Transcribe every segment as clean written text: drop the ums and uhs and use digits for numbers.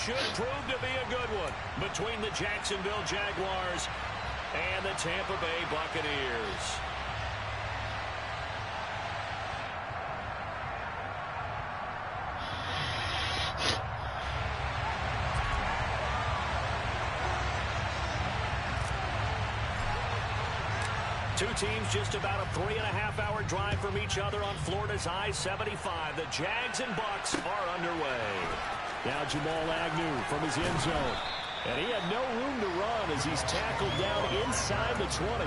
should prove to be a good one between the Jacksonville Jaguars and the Tampa Bay Buccaneers. Two teams just about a 3.5-hour drive from each other on Florida's I-75. The Jags and Bucks are underway. Now Jamal Agnew from his end zone. And he had no room to run as he's tackled down inside the 20.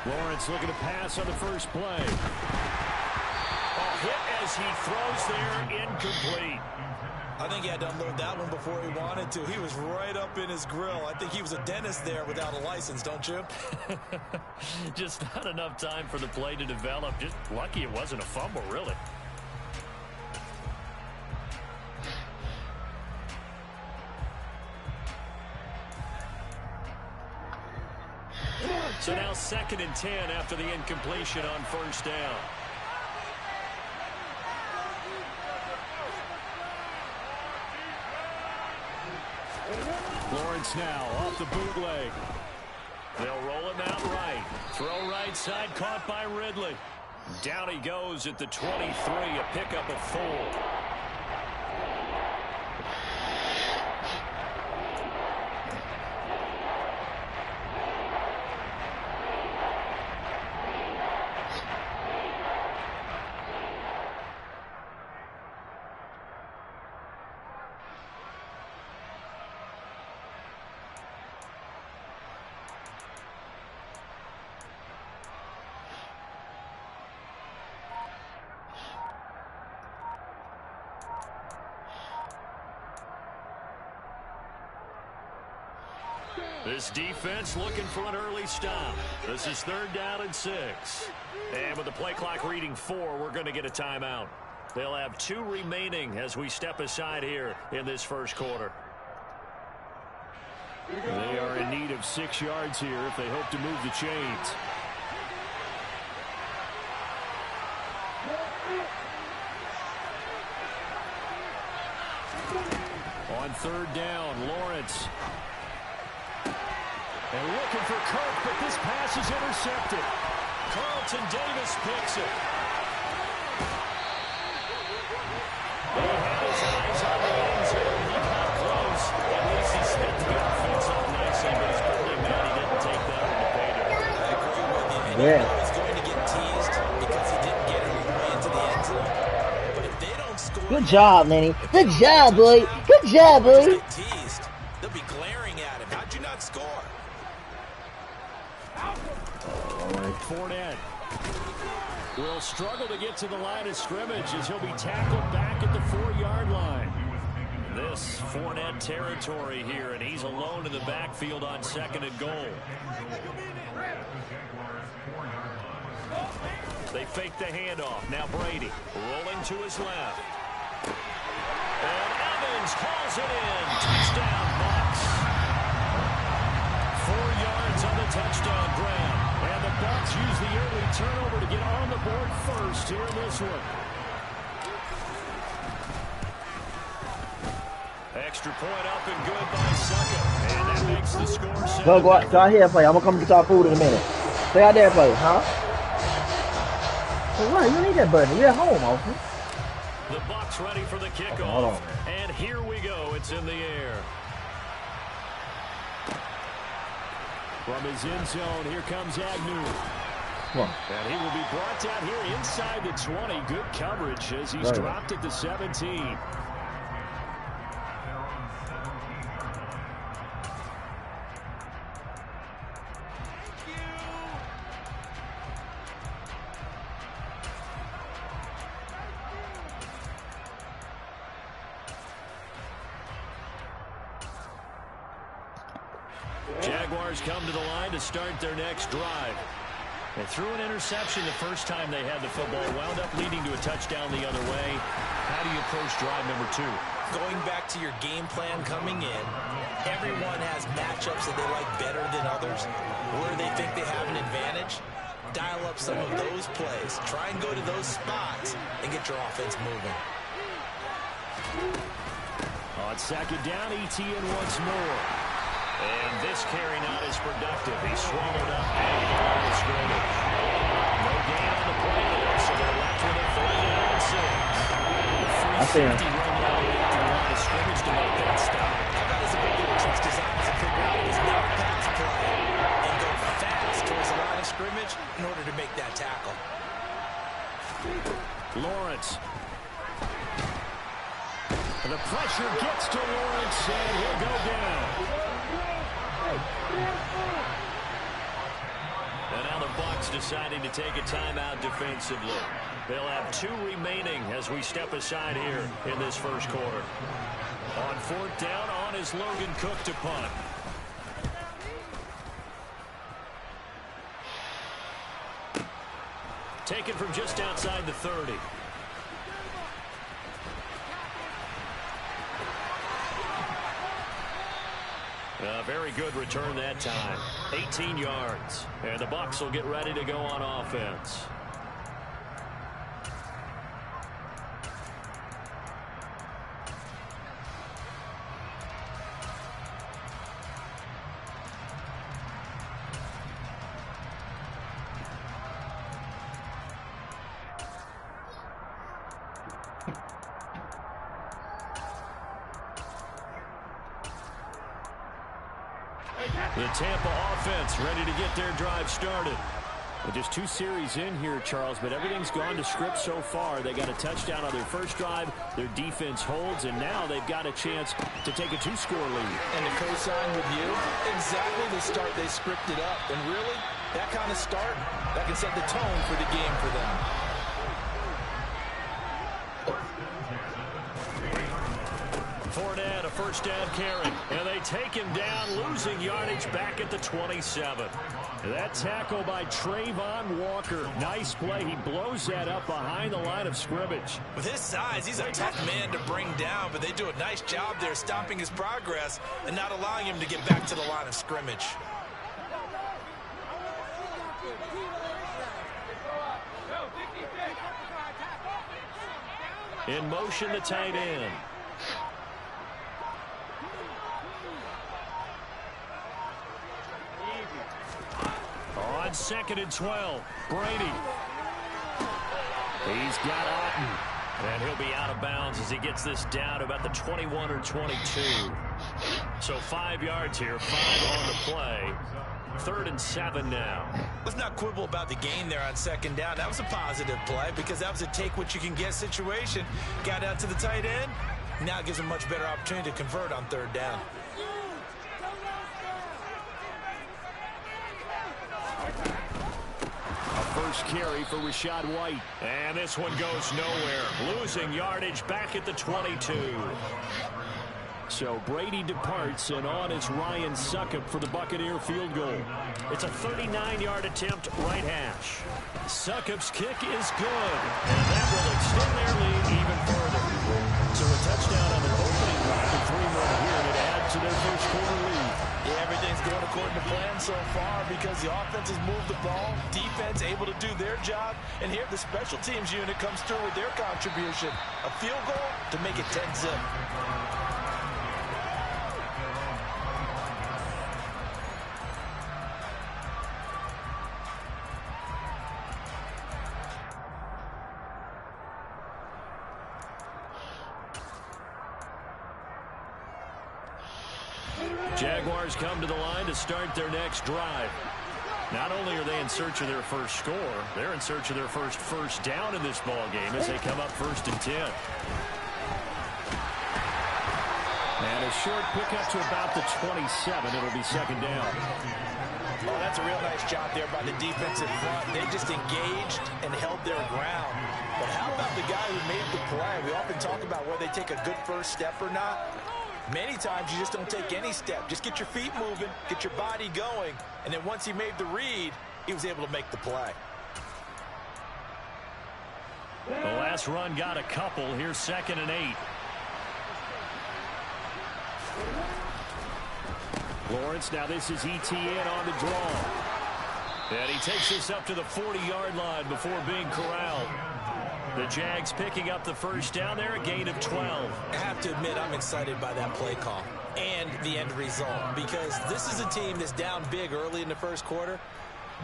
Lawrence looking to pass on the first play. A hit as he throws there, incomplete. I think he had to unload that one before he wanted to. He was right up in his grill. I think he was a dentist there without a license, don't you? Just not enough time for the play to develop. Just lucky it wasn't a fumble, really. So now 2nd and 10 after the incompletion on first down. Lawrence now off the bootleg. They'll roll him out right. Throw right side, caught by Ridley. Down he goes at the 23, a pickup of 4. This defense looking for an early stop. This is 3rd down and 6. And with the play clock reading 4, we're going to get a timeout. They'll have 2 remaining as we step aside here in this first quarter. They are in need of 6 yards here if they hope to move the chains. On 3rd down, Lawrence. And looking for Kirk, but this pass is intercepted. Carlton Davis picks it. He had his eyes on the end zone. He got close. At least he set the offense up nicely, but he's probably mad he didn't take that one to pay dirt. I agree with you. And you know he's going to get teased because he didn't get it all the way into the end zone. But if they don't score... Good job, Lenny. Good job, boy. Good job, boy. Get teased. They'll be glaring at him. How'd you not score? Fournette will struggle to get to the line of scrimmage as he'll be tackled back at the 4-yard line. This Fournette territory here, and he's alone in the backfield on 2nd and goal. They fake the handoff. Now Brady rolling to his left. And Evans hauls it in. Touchdown, Bucks. 4 yards on the touchdown grab. And the Bucks use the early turnover to get on the board first here in this one. Extra point up and good by Suckup. And that makes the score 7. Go out here and play. I'm going to come get our food in a minute. Stay out there and play, huh? All right, you don't need that button. You're at home, Austin. The Bucks ready for the kickoff. Hold on. And here we go. It's in the air. From his end zone, here comes Agnew. Come on. And he will be brought down here inside the 20. Good coverage as he's dropped at the 17. Jaguars come to the line to start their next drive. They threw an interception the first time they had the football, wound up leading to a touchdown the other way. How do you approach drive number 2? Going back to your game plan coming in, everyone has matchups that they like better than others, where they think they have an advantage. Dial up some of those plays. Try and go to those spots and get your offense moving. On second down, ETN once more. And this carry not as productive. He swallowed up at the line of scrimmage. No gain on the play there, so they're left with a 39-6. I see him. Line of scrimmage to make that stop. How about his ability to trust his eyes and figure out his not pass play and go fast towards the line of scrimmage in order to make that tackle. Lawrence. The pressure gets to Lawrence, and he'll go down. And now the Bucs deciding to take a timeout defensively. They'll have 2 remaining as we step aside here in this first quarter. On 4th down, on is Logan Cook to punt. Taken from just outside the 30. A very good return that time. 18 yards. And the Bucs will get ready to go on offense. The Tampa offense ready to get their drive started. Well, just 2 series in here, Charles, but everything's gone to script so far. They got a touchdown on their first drive. Their defense holds, and now they've got a chance to take a 2-score lead. And to co-sign with you, exactly the start they scripted up. And really, that kind of start, that can set the tone for the game for them. Fournette, a first down carry, and they take him down, losing yardage back at the 27. That tackle by Trayvon Walker. Nice play. He blows that up behind the line of scrimmage. With his size, he's a tough man to bring down, but they do a nice job there stopping his progress and not allowing him to get back to the line of scrimmage. In motion, the tight end. On 2nd and 12, Brady. He's got Otten, and he'll be out of bounds as he gets this down to about the 21 or 22. So 5 yards here, 5 on the play. 3rd and 7 now. Let's not quibble about the gain there on 2nd down. That was a positive play because that was a take-what-you-can-get situation. Got out to the tight end. Now gives him a much better opportunity to convert on 3rd down. First carry for Rachaad White. And this one goes nowhere. Losing yardage back at the 22. So Brady departs, and on is Ryan Succop for the Buccaneer field goal. It's a 39-yard attempt, right hash. Succop's kick is good, and that will extend their lead even further. So a touchdown on their opening drive and 3 more here, and it adds to their first quarter lead. Yeah, everything's going according to plan so far because the offense has moved the ball, defense able to do their job, and here the special teams unit comes through with their contribution. A field goal to make it 10-zip. Jaguars come to the line to start their next drive. Not only are they in search of their first score, they're in search of their first down in this ball game as they come up 1st and 10. And a short pickup to about the 27. It'll be 2nd down. Oh, that's a real nice job there by the defensive front. They just engaged and held their ground. But how about the guy who made the play? We often talk about whether they take a good first step or not. Many times you just don't take any step. Just get your feet moving, get your body going, and then once he made the read, he was able to make the play. The last run got a couple. Here's 2nd and 8. Lawrence, now this is ETN on the draw. And he takes this up to the 40-yard line before being corralled. The Jags picking up the first down there, a gain of 12. I have to admit I'm excited by that play call and the end result, because this is a team that's down big early in the first quarter,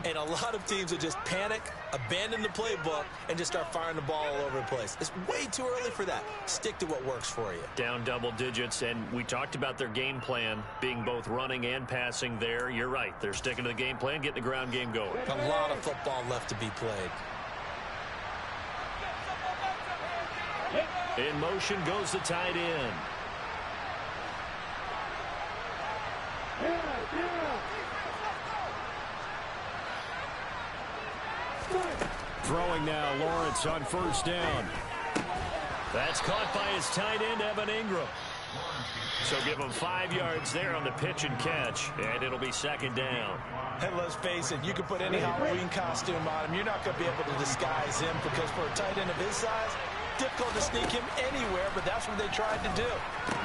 and a lot of teams will just panic, abandon the playbook, and just start firing the ball all over the place. It's way too early for that. Stick to what works for you. Down double digits, and we talked about their game plan being both running and passing there. You're right. They're sticking to the game plan, getting the ground game going. A lot of football left to be played. In motion goes the tight end. Throwing now, Lawrence on first down. That's caught by his tight end, Evan Ingram. So give him 5 yards there on the pitch and catch, and it'll be 2nd down. And let's face it, you can put any Halloween costume on him. You're not going to be able to disguise him, because for a tight end of his size, difficult to sneak him anywhere, but that's what they tried to do.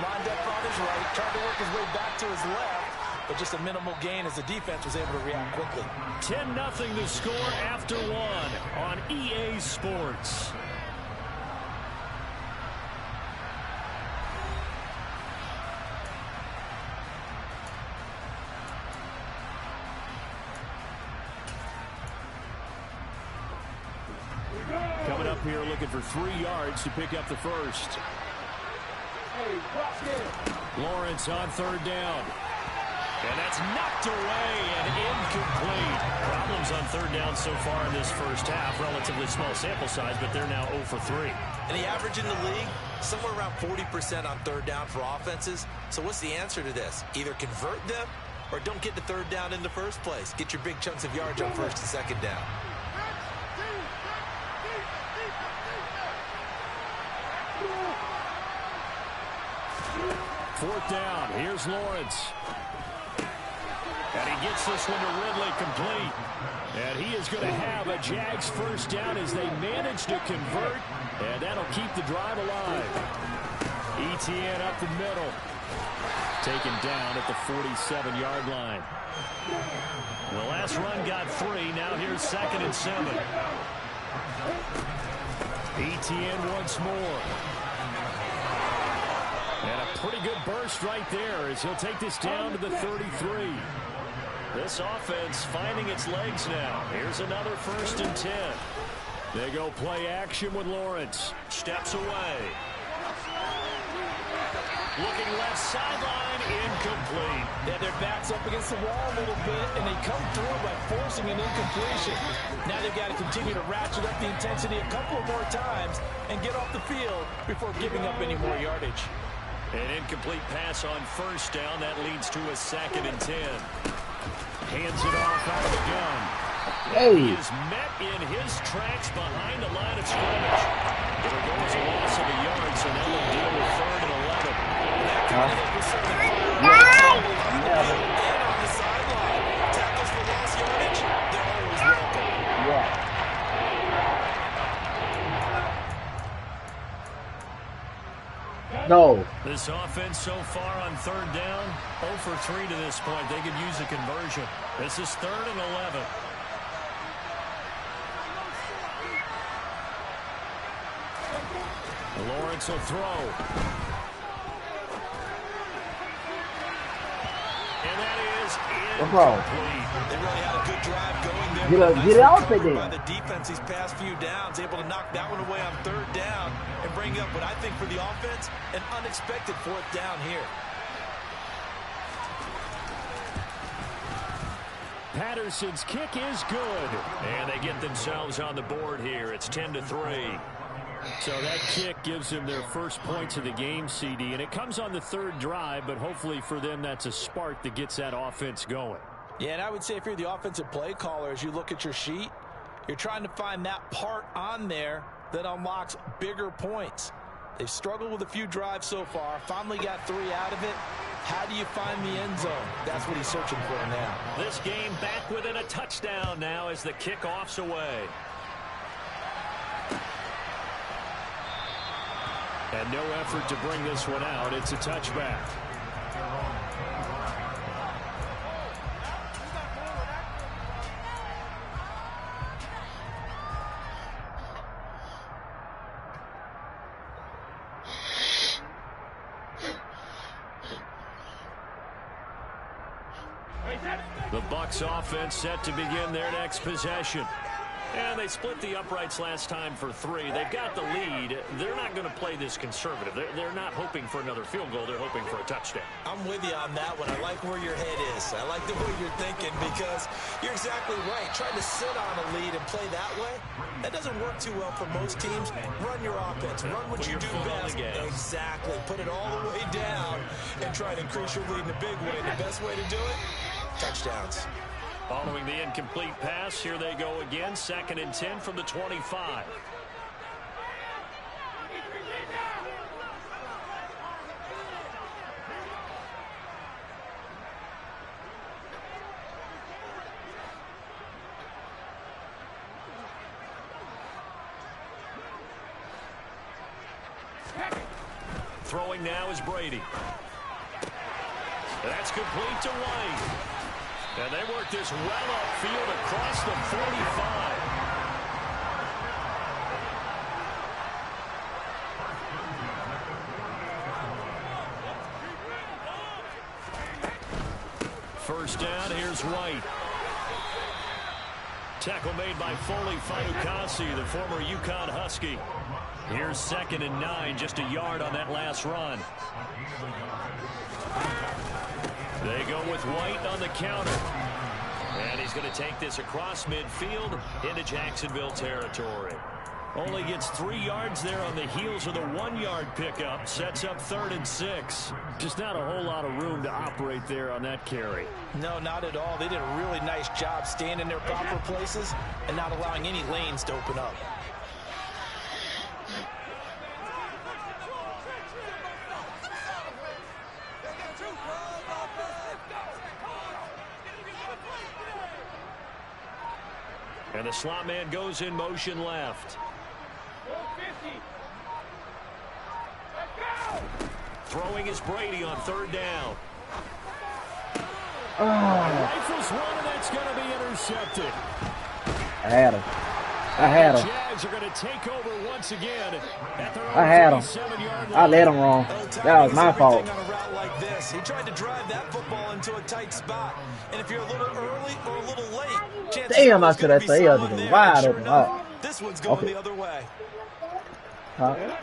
Lined up on his right, tried to work his way back to his left, but just a minimal gain as the defense was able to react quickly. 10-0 to score after 1 on EA Sports. Coming up here looking for 3 yards to pick up the first. Lawrence on 3rd down. And that's knocked away and incomplete. Problems on 3rd down so far in this first half. Relatively small sample size, but they're now 0 for 3. And the average in the league, somewhere around 40% on 3rd down for offenses. So what's the answer to this? Either convert them or don't get the 3rd down in the first place. Get your big chunks of yards on 1st and 2nd down. Fourth down. Here's Lawrence. And he gets this one to Ridley complete. And he is going to have a Jags first down as they manage to convert. And that'll keep the drive alive. ETN up the middle. Taken down at the 47-yard line. The last run got 3. Now here's 2nd and 7. ETN once more. And a pretty good burst right there as he'll take this down to the 33. This offense finding its legs now. Here's another 1st and 10. They go play action with Lawrence. Steps away. Looking left sideline, incomplete. Yeah, their back's up against the wall a little bit, and they come through by forcing an incompletion. Now they've got to continue to ratchet up the intensity a couple of more times and get off the field before giving up any more yardage. An incomplete pass on 1st down. That leads to a 2nd and 10. Hands it off out of the gun. Hey. He is met in his tracks behind the line of scrimmage. It'll go as a loss of a yard, so now they'll deal with 3rd and 11. And on the sideline, tackles for lost yardage, they're always welcome. Yeah. No. This offense so far on 3rd down, 0 for 3 to this point. They could use a conversion. This is 3rd and 11. Lawrence will throw. And that is incomplete. They really had a good drive going there. Get it out there. By the defense these past few downs, able to knock that one away on 3rd down and bring up what I think for the offense, an unexpected 4th down here. Patterson's kick is good. And they get themselves on the board here. It's 10-3. So that kick gives them their first points of the game, CD. And it comes on the 3rd drive, but hopefully for them that's a spark that gets that offense going. Yeah, and I would say if you're the offensive play caller, as you look at your sheet, you're trying to find that part on there that unlocks bigger points. They've struggled with a few drives so far. Finally got 3 out of it. How do you find the end zone? That's what he's searching for now. This game back within a touchdown now as the kickoff's away. And no effort to bring this one out. It's a touchback. The Bucs offense set to begin their next possession. And they split the uprights last time for 3. They've got the lead. They're not going to play this conservative. They're not hoping for another field goal. They're hoping for a touchdown. I'm with you on that one. I like where your head is. I like the way you're thinking because you're exactly right. Trying to sit on a lead and play that way, that doesn't work too well for most teams. Run your offense. Run what you do best. Exactly. Put it all the way down and try to increase your lead in a big way. The best way to do it, touchdowns. Following the incomplete pass, here they go again. 2nd and 10 from the 25. Throwing now is Brady. That's complete to White. And they work this well upfield across the 45. First down, here's White. Tackle made by Foley Fatukasi, the former UConn Husky. Here's 2nd and 9, just a yard on that last run. They go with White on the counter. And he's going to take this across midfield into Jacksonville territory. Only gets 3 yards there on the heels of the 1-yard pickup. Sets up 3rd and 6. Just not a whole lot of room to operate there on that carry. No, not at all. They did a really nice job staying in their proper places and not allowing any lanes to open up. And the slot man goes in motion left. Throwing is Brady on 3rd down. Rifles one, and that's going to be intercepted. I had him. I had him. The Jags are going to take over once again at their I had him. 37-yard line. I led him wrong. That was my fault. On a route like this, he tried to drive that football into a tight spot, and if you're a little early or a little late, chances Damn, are I should have said it wide open. This one's going the other way.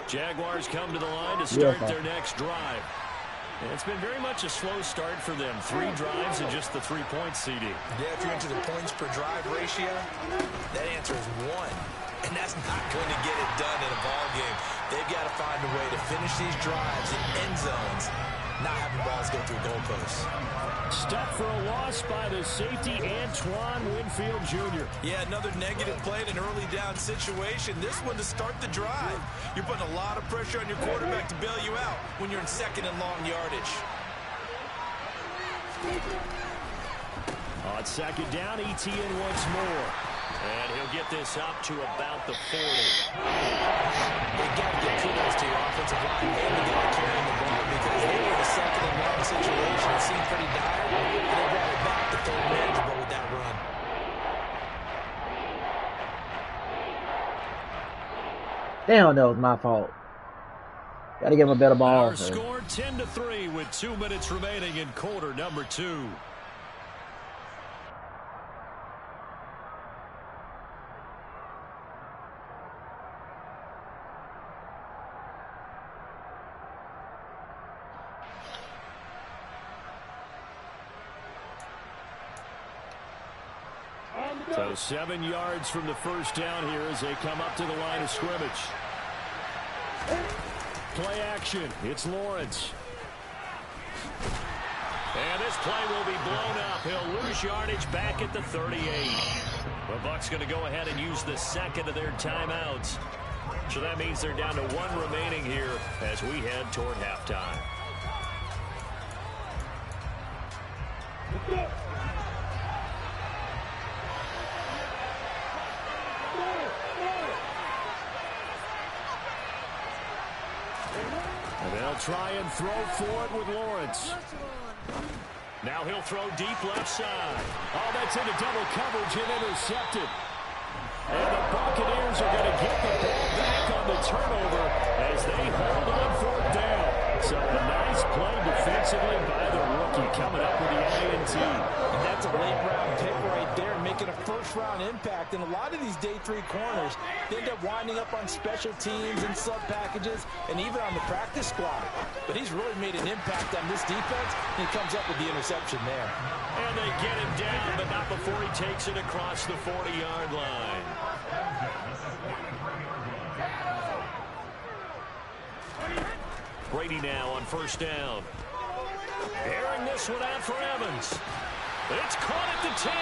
Jaguars come to the line to start their next drive. And it's been very much a slow start for them. 3 drives and just the 3 points, CD. Yeah, if you're into the points per drive ratio, that answer is 1. And that's not going to get it done in a ball game. They've got to find a way to finish these drives in end zones, not having balls go through goalposts. Stuck for a loss by the safety, Antoine Winfield Jr. Yeah, another negative play in an early down situation. This one to start the drive. You're putting a lot of pressure on your quarterback to bail you out when you're in 2nd and long yardage. On 2nd down, ETN once more. And he'll get this up to about the 40. They got to get kudos to your offensive line and the guy carrying the ball because they were in a 2nd and long situation. It seemed pretty dire, and they brought it back to 3rd manageable with that run. Damn, that was my fault. Got to give him a better ball. Our score 10-3 with 2 minutes remaining in quarter number 2. So 7 yards from the first down here as they come up to the line of scrimmage. Play action. It's Lawrence. And this play will be blown up. He'll lose yardage back at the 38. The Bucs going to go ahead and use the 2nd of their timeouts. So that means they're down to 1 remaining here as we head toward halftime. And they'll try and throw for it with Lawrence. Now he'll throw deep left side. Oh, that's into double coverage and intercepted. And the Buccaneers are going to get the ball back on the turnover as they hold on 4th down. So a nice play defensively by the rookie coming up with the INT. And that's a late-round pick right there, making a first-round impact. And a lot of these day 3 corners, they end up winding up on special teams and sub-packages and even on the practice squad. But he's really made an impact on this defense, and he comes up with the interception there. And they get him down, but not before he takes it across the 40-yard line. Brady now on 1st down. Airing this one out for Evans. It's caught at the 10.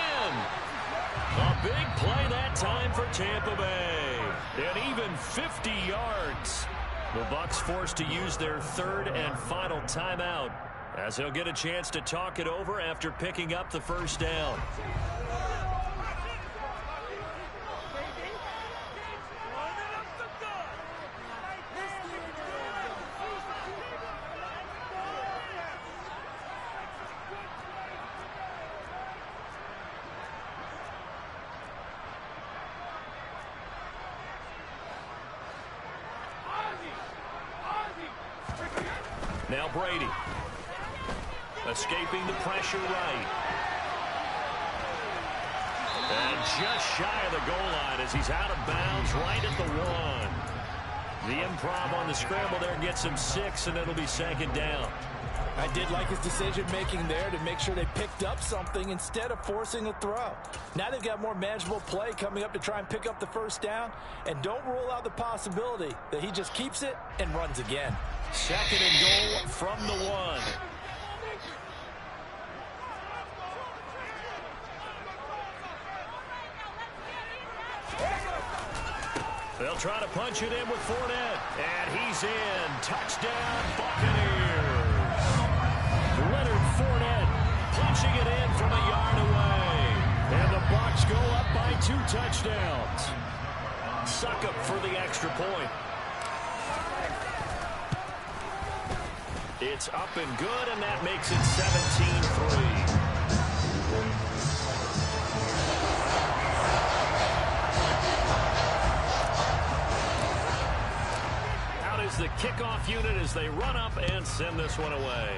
A big play that time for Tampa Bay. And even 50 yards. The Bucs forced to use their 3rd and final timeout as he'll get a chance to talk it over after picking up the 1st down. Now Brady, escaping the pressure right. And just shy of the goal line as he's out of bounds right at the 1. The improv on the scramble there gets him 6, and it'll be 2nd down. I did like his decision-making there to make sure they picked up something instead of forcing a throw. Now they've got more manageable play coming up to try and pick up the 1st down. And don't rule out the possibility that he just keeps it and runs again. 2nd and goal from the 1. They'll try to punch it in with Fournette. And he's in. Touchdown, Buccaneers. Leonard Fournette punching it in from a yard away. And the Bucs go up by 2 touchdowns. Succop for the extra point. It's up and good, and that makes it 17-3. Out is the kickoff unit as they run up and send this one away.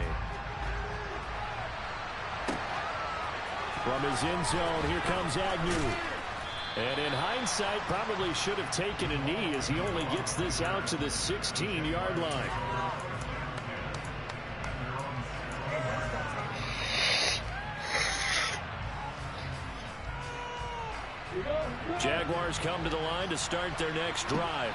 From his end zone, here comes Agnew. And in hindsight, probably should have taken a knee as he only gets this out to the 16-yard line. Jaguars come to the line to start their next drive.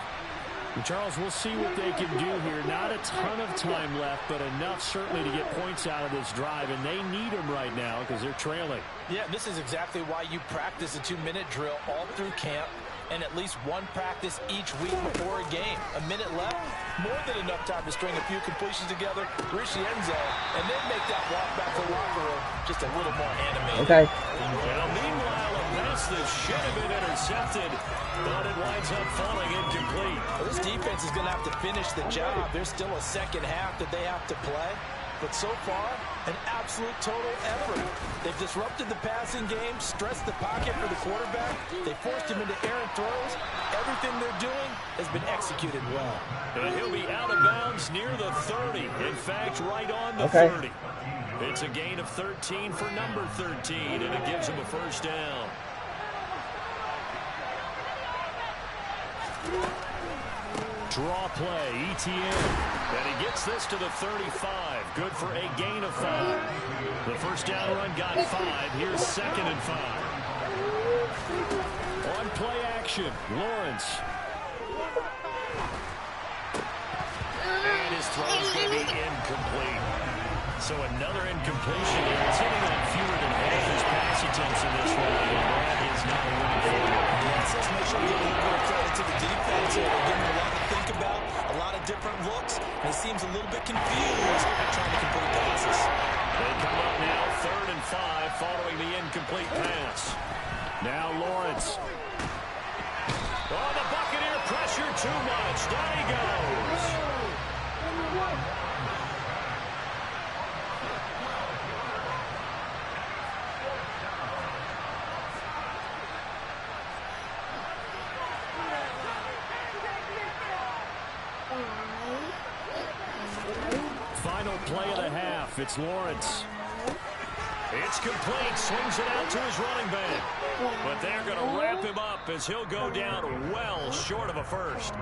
And Charles, we'll see what they can do here. Not a ton of time left, but enough certainly to get points out of this drive, and they need them right now because they're trailing. Yeah, this is exactly why you practice a 2-minute drill all through camp and at least one practice each week before a game. A minute left, more than enough time to string a few completions together, reach the end zone, and then make that walk back to the locker room just a little more animated. Okay. Well, meanwhile, a pass that should have been intercepted, but it winds up falling incomplete. Well, this defense is going to have to finish the job. There's still a second half that they have to play. But so far, an absolute total effort. They've disrupted the passing game, stressed the pocket for the quarterback. They forced him into errant throws. Everything they're doing has been executed well. And he'll be out of bounds near the 30. In fact, right on the 30. It's a gain of 13 for number 13, and it gives him a first down. Draw play, ETN. And he gets this to the 35. Good for a gain of 5. The first down run got 5. Here's 2nd and 5. On play action, Lawrence. And his throw is going to be incomplete. So another incompletion here. It's hitting on fewer than half his pass attempts in this one. And that is not a winning for him. Yes, let's make sure we give a little bit of credit to the defense here. They're giving incomplete pass. Now Lawrence. Oh, the Buccaneer pressure too much. Down he goes. Final play of the half. It's Lawrence. It's complete. Swings it out to his running back. But they're going to wrap him up as he'll go down well short of a first.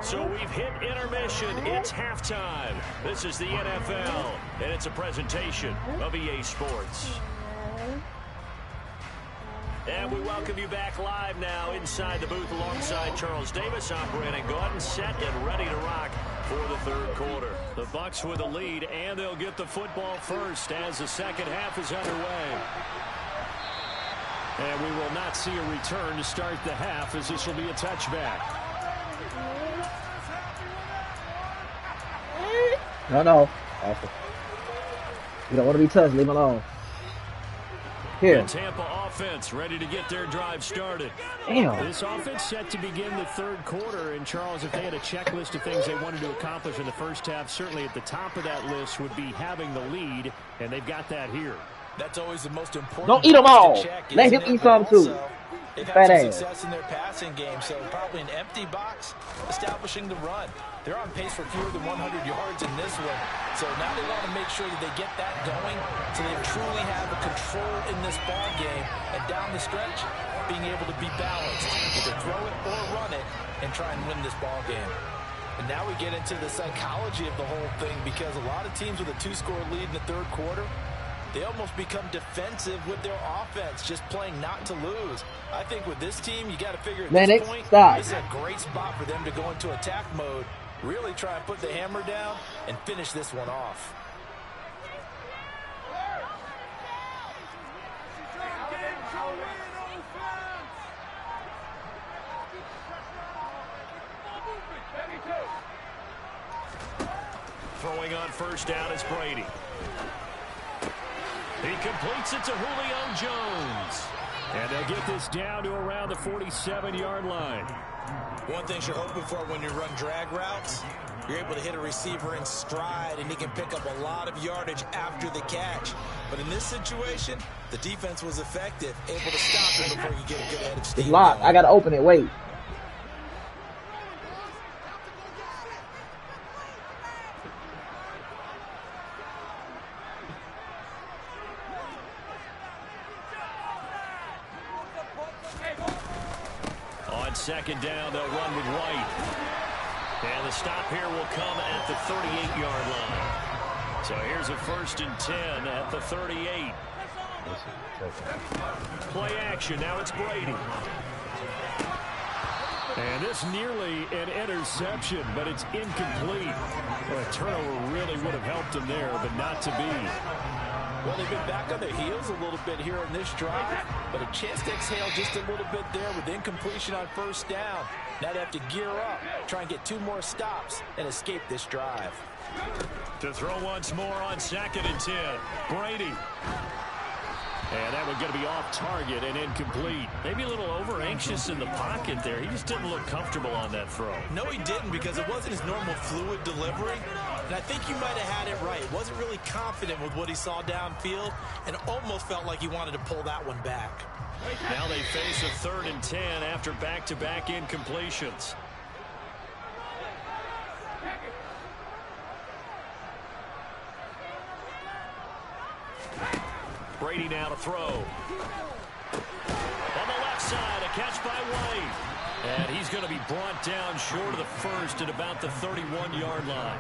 So we've hit intermission. It's halftime. This is the NFL, and it's a presentation of EA Sports. And we welcome you back live now inside the booth alongside Charles Davis. I'm Brandon Gaudin, set and ready to rock for the third quarter. The Bucs with the lead, and they'll get the football first as the second half is underway. And we will not see a return to start the half, as this will be a touchback. No. Awesome. You don't want to be touched. Leave him alone. Here. The Tampa offense ready to get their drive started. Damn. This offense set to begin the third quarter. And, Charles, if they had a checklist of things they wanted to accomplish in the first half, certainly at the top of that list would be having the lead, and they've got that here. That's always the most important. Don't eat them all. Let him eat some, too. They've Fat had some ass. success in their passing game, so probably an empty box establishing the run. They're on pace for fewer than 100 yards in this one, so now they want to make sure that they get that going so they truly have a control in this ball game, and down the stretch, being able to be balanced, either throw it or run it, and try and win this ball game. And now we get into the psychology of the whole thing, because a lot of teams with a 2-score lead in the third quarter, they almost become defensive with their offense, just playing not to lose. I think with this team, you got to figure at this point, this is a great spot for them to go into attack mode, really try and put the hammer down and finish this one off. Throwing on first down is Brady. He completes it to Julio Jones. And they'll get this down to around the 47-yard line. One thing you're hoping for when you run drag routes, you're able to hit a receiver in stride, and he can pick up a lot of yardage after the catch. But in this situation, the defense was effective, able to stop him before you get a good head of steam. It's locked. I got to open it. Wait. Second down, they'll run with White. And the stop here will come at the 38-yard line. So here's a 1st and 10 at the 38. Play action, now it's Brady. And this nearly an interception, but it's incomplete. Well, a turnover really would have helped him there, but not to be. Well, they've been back on their heels a little bit here in this drive, but a chance to exhale just a little bit there with incompletion on first down. Now they have to gear up, try and get 2 more stops, and escape this drive. To throw once more on 2nd and 10. Brady. And that one's going to be off target and incomplete. Maybe a little over-anxious in the pocket there. He just didn't look comfortable on that throw. No, he didn't, because it wasn't his normal fluid delivery. And I think you might have had it right. Wasn't really confident with what he saw downfield, and almost felt like he wanted to pull that one back. Now they face a 3rd and 10 after back-to-back incompletions. Brady now to throw. On the left side, a catch by White. And he's going to be brought down short of the first at about the 31-yard line.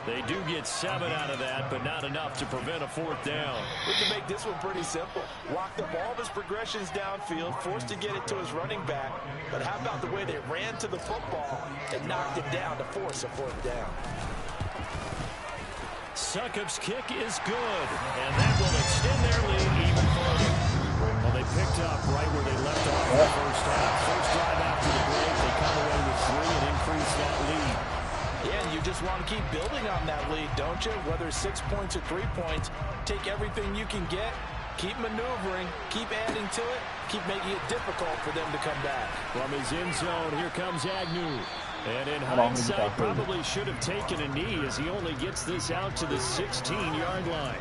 They do get 7 out of that, but not enough to prevent a 4th down. We can make this one pretty simple. Walked up all of his progressions downfield, forced to get it to his running back. But how about the way they ran to the football and knocked it down to force a 4th down? Succop's kick is good, and that will extend their lead even further. Well, they picked up right where they left off in the first half. First drive after the break, they come away with 3 and increase that lead. Yeah, and you just want to keep building on that lead, don't you? Whether it's 6 points or 3 points, take everything you can get Keep maneuvering, keep adding to it, keep making it difficult for them to come back. From his end zone, here comes Agnew. And in hindsight, probably should have taken a knee as he only gets this out to the 16-yard line.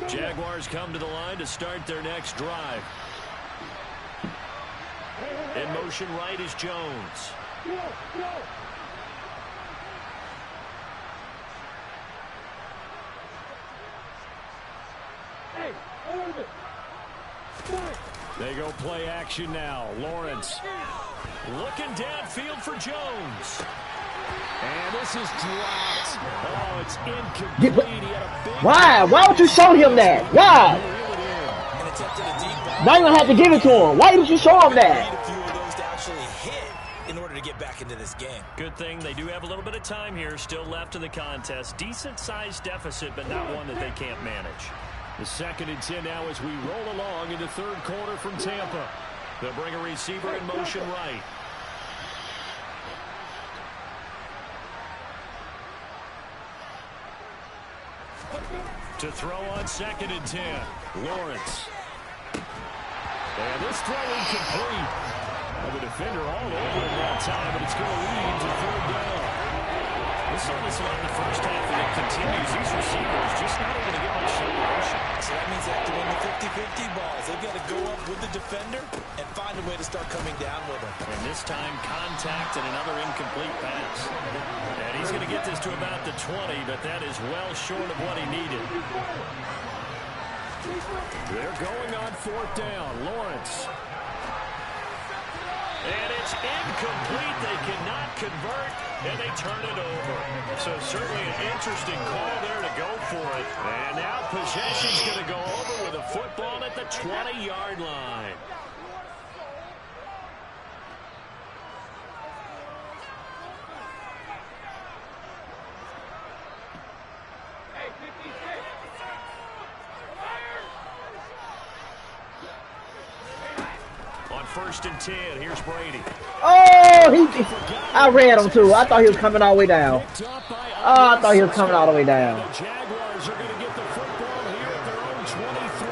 Jaguars come to the line to start their next drive. In motion right is Jones. They go play action now. Lawrence looking downfield for Jones. And this is dropped. Oh, it's incomplete. He had a big Why? Why would you show him that? Why? Now you don't have to give it to him. Why did you show him that? A few of those to actually hit in order to get back into this game. Good thing they do have a little bit of time here still left in the contest. Decent-sized deficit, but not one that they can't manage. The 2nd and 10 now as we roll along into third quarter from Tampa. They'll bring a receiver in motion right. To throw on 2nd and 10. Lawrence. And this throw incomplete. Well, the defender all over him that time, but it's going to lead to third down. We saw this one in the first half, and it continues. These receivers just not able to get much separation. So that means they have to win the 50-50 balls. They've got to go up with the defender and find a way to start coming down with him. And this time, contact and another incomplete pass. And he's going to get this to about the 20, but that is well short of what he needed. They're going on 4th down. Lawrence. And it's incomplete. They cannot convert, and they turn it over. So certainly an interesting call there to go for it. And now possession's going to go over with a football at the 20-yard line. On 1st and 10, here's Brady. Oh, I ran him too. I thought he was coming all the way down. Oh, I thought he was coming all the way down. The Jaguars are going to get the football here at their own 23.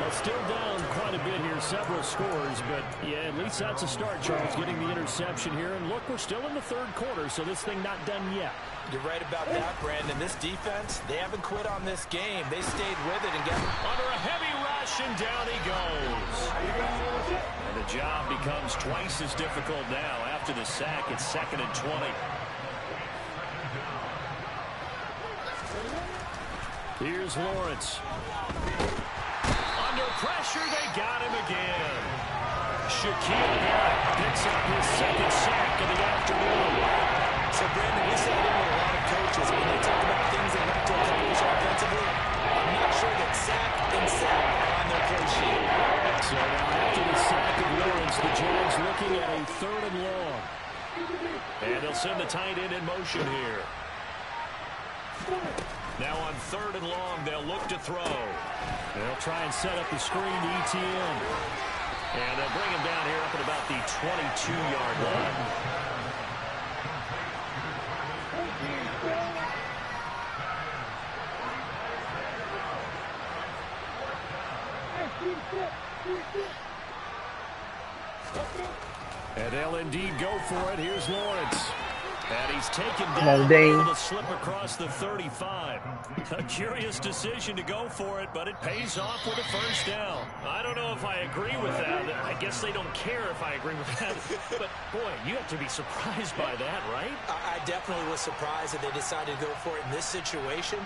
Well, still down quite a bit here, several scores, but yeah, at least that's a start, Charles, getting the interception here. And look, we're still in the third quarter, so this thing not done yet. You're right about that, Brandon. This defense, they haven't quit on this game. They stayed with it and got under a heavy rush, and down he goes. And the job becomes twice as difficult now. After the sack, it's 2nd and 20. Here's Lawrence. Under pressure, they got him again. Shaquille Barrett picks up his 2nd sack of the afternoon. So, Brandon, we said it with a lot of coaches. When they talk about things they have to accomplish offensively, I'm not sure that sack and sack are on their play sheet. So now after the sack of Lawrence, the Jags looking at a 3rd and long. And they'll send the tight end in motion here. Now on 3rd and long, they'll look to throw. They'll try and set up the screen to ETN. And they'll bring him down here up at about the 22-yard line. And they'll indeed go for it. Here's Lawrence. And he's taken down, able to slip across the 35. A curious decision to go for it, but it pays off with a 1st down. I don't know if I agree with that. I guess they don't care if I agree with that. But, boy, you have to be surprised by that, right? I definitely was surprised that they decided to go for it in this situation.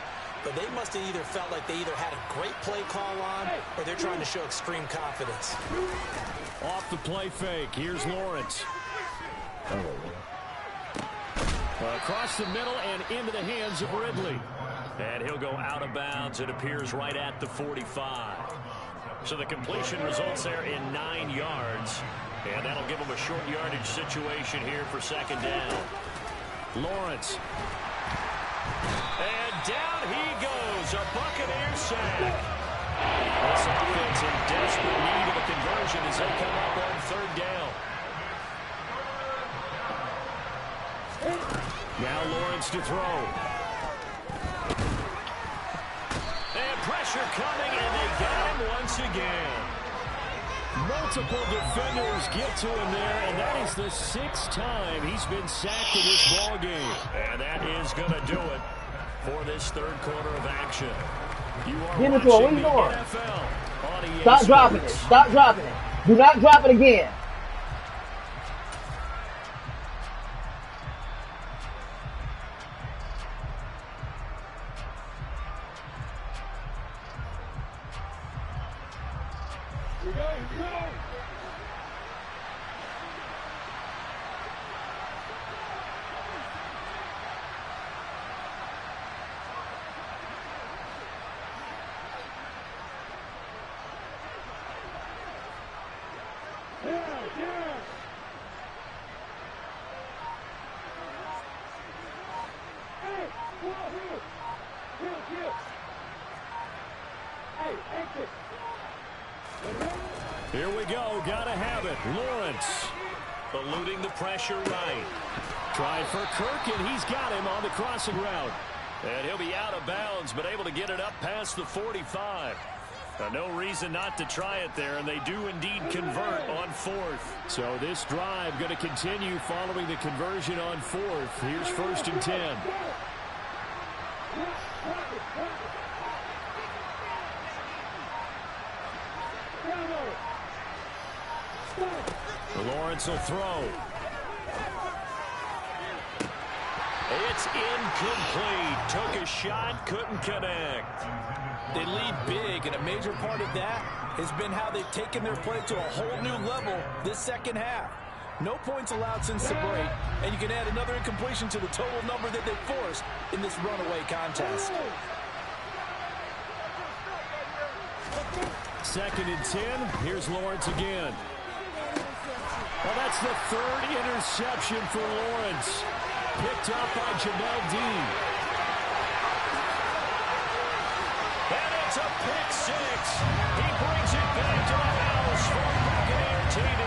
But they must have either felt like they either had a great play call on or they're trying to show extreme confidence. Off the play fake. Here's Lawrence. Across the middle and into the hands of Ridley. And he'll go out of bounds. It appears right at the 45. So the completion results there in 9 yards. And that'll give him a short yardage situation here for 2nd down. Lawrence. And down he goes. A Buccaneer sack. This offense in desperate need of a conversion as they come up on 3rd down. Now Lawrence to throw. And pressure coming, and they got him once again. Multiple defenders get to him there, and that is the 6th time he's been sacked in this ball game. And that is going to do it for this third quarter of action. You are Give it to him. What are you watching doing? the NFL on EA Stop dropping it. Sports. Stop dropping it. Do not drop it again. Here we go. Gotta have it. Lawrence eluding the pressure right. Trying for Kirk, and he's got him on the crossing route. And he'll be out of bounds, but able to get it up past the 45. No reason not to try it there, and they do indeed convert on 4th. So this drive going to continue following the conversion on 4th. Here's 1st and 10. Lawrence will throw. It's incomplete. Took a shot, couldn't connect. They lead big, and a major part of that has been how they've taken their play to a whole new level this second half. No points allowed since the break, and you can add another incompletion to the total number that they forced in this runaway contest. 2nd and 10. Here's Lawrence again. Well, that's the 3rd interception for Lawrence. Picked up by Jamel Dean. And it's a pick 6. He brings it back to the house for Buccaneer TV.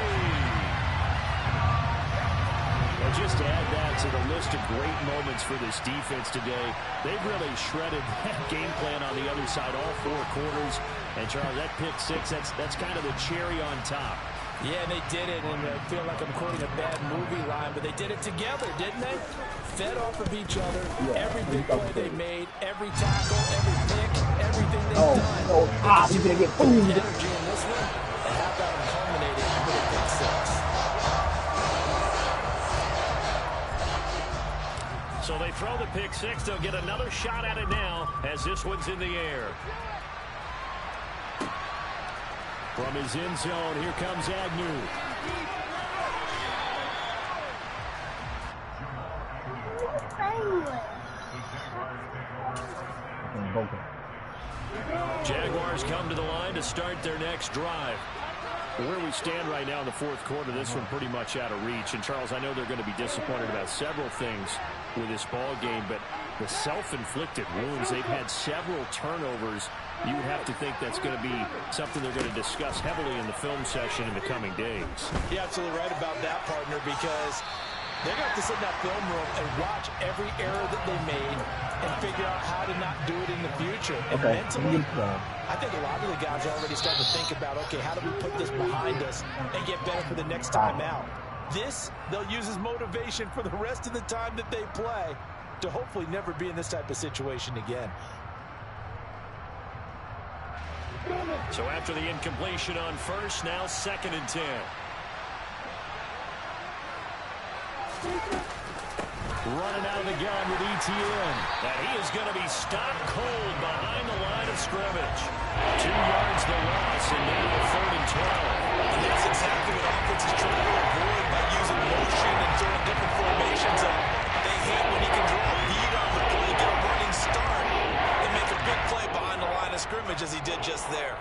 Well, just to add that to the list of great moments for this defense today, they've really shredded that game plan on the other side all 4 quarters. And, Charles, that pick 6, that's kind of the cherry on top. Yeah, they did it, and I feel like I'm quoting a bad movie line, but they did it together, didn't they? Fed off of each other, every big play they made, every tackle, every pick, everything they've done. He's going to get fooled. Energy in this one, and how about him culminating with a pick 6. So they throw the pick 6. They'll get another shot at it now as this one's in the air. From his end zone, here comes Agnew. Jaguars come to the line to start their next drive. Where we stand right now in the 4th quarter, this one pretty much out of reach. And, Charles, I know they're going to be disappointed about several things with this ball game, but the self-inflicted wounds, they've had several turnovers. You would have to think that's going to be something they're going to discuss heavily in the film session in the coming days. You're absolutely right about that, partner, because they're going to have to sit in that film room and watch every error that they made and figure out how to not do it in the future. And mentally, I think a lot of the guys are already starting to think about, okay, how do we put this behind us and get better for the next time out? This, they'll use as motivation for the rest of the time that they play to hopefully never be in this type of situation again. So after the incompletion on 1st, now 2nd and 10. Running out of the gun with Etienne. And he is going to be stopped cold behind the line of scrimmage. 2 yards the loss, and now 3rd and 12. And that's exactly what offense is trying to avoid by using motion and throwing different formations. They hate when he can draw a beat on the play, get a running start, and make a big play behind the line of scrimmage as he did just there.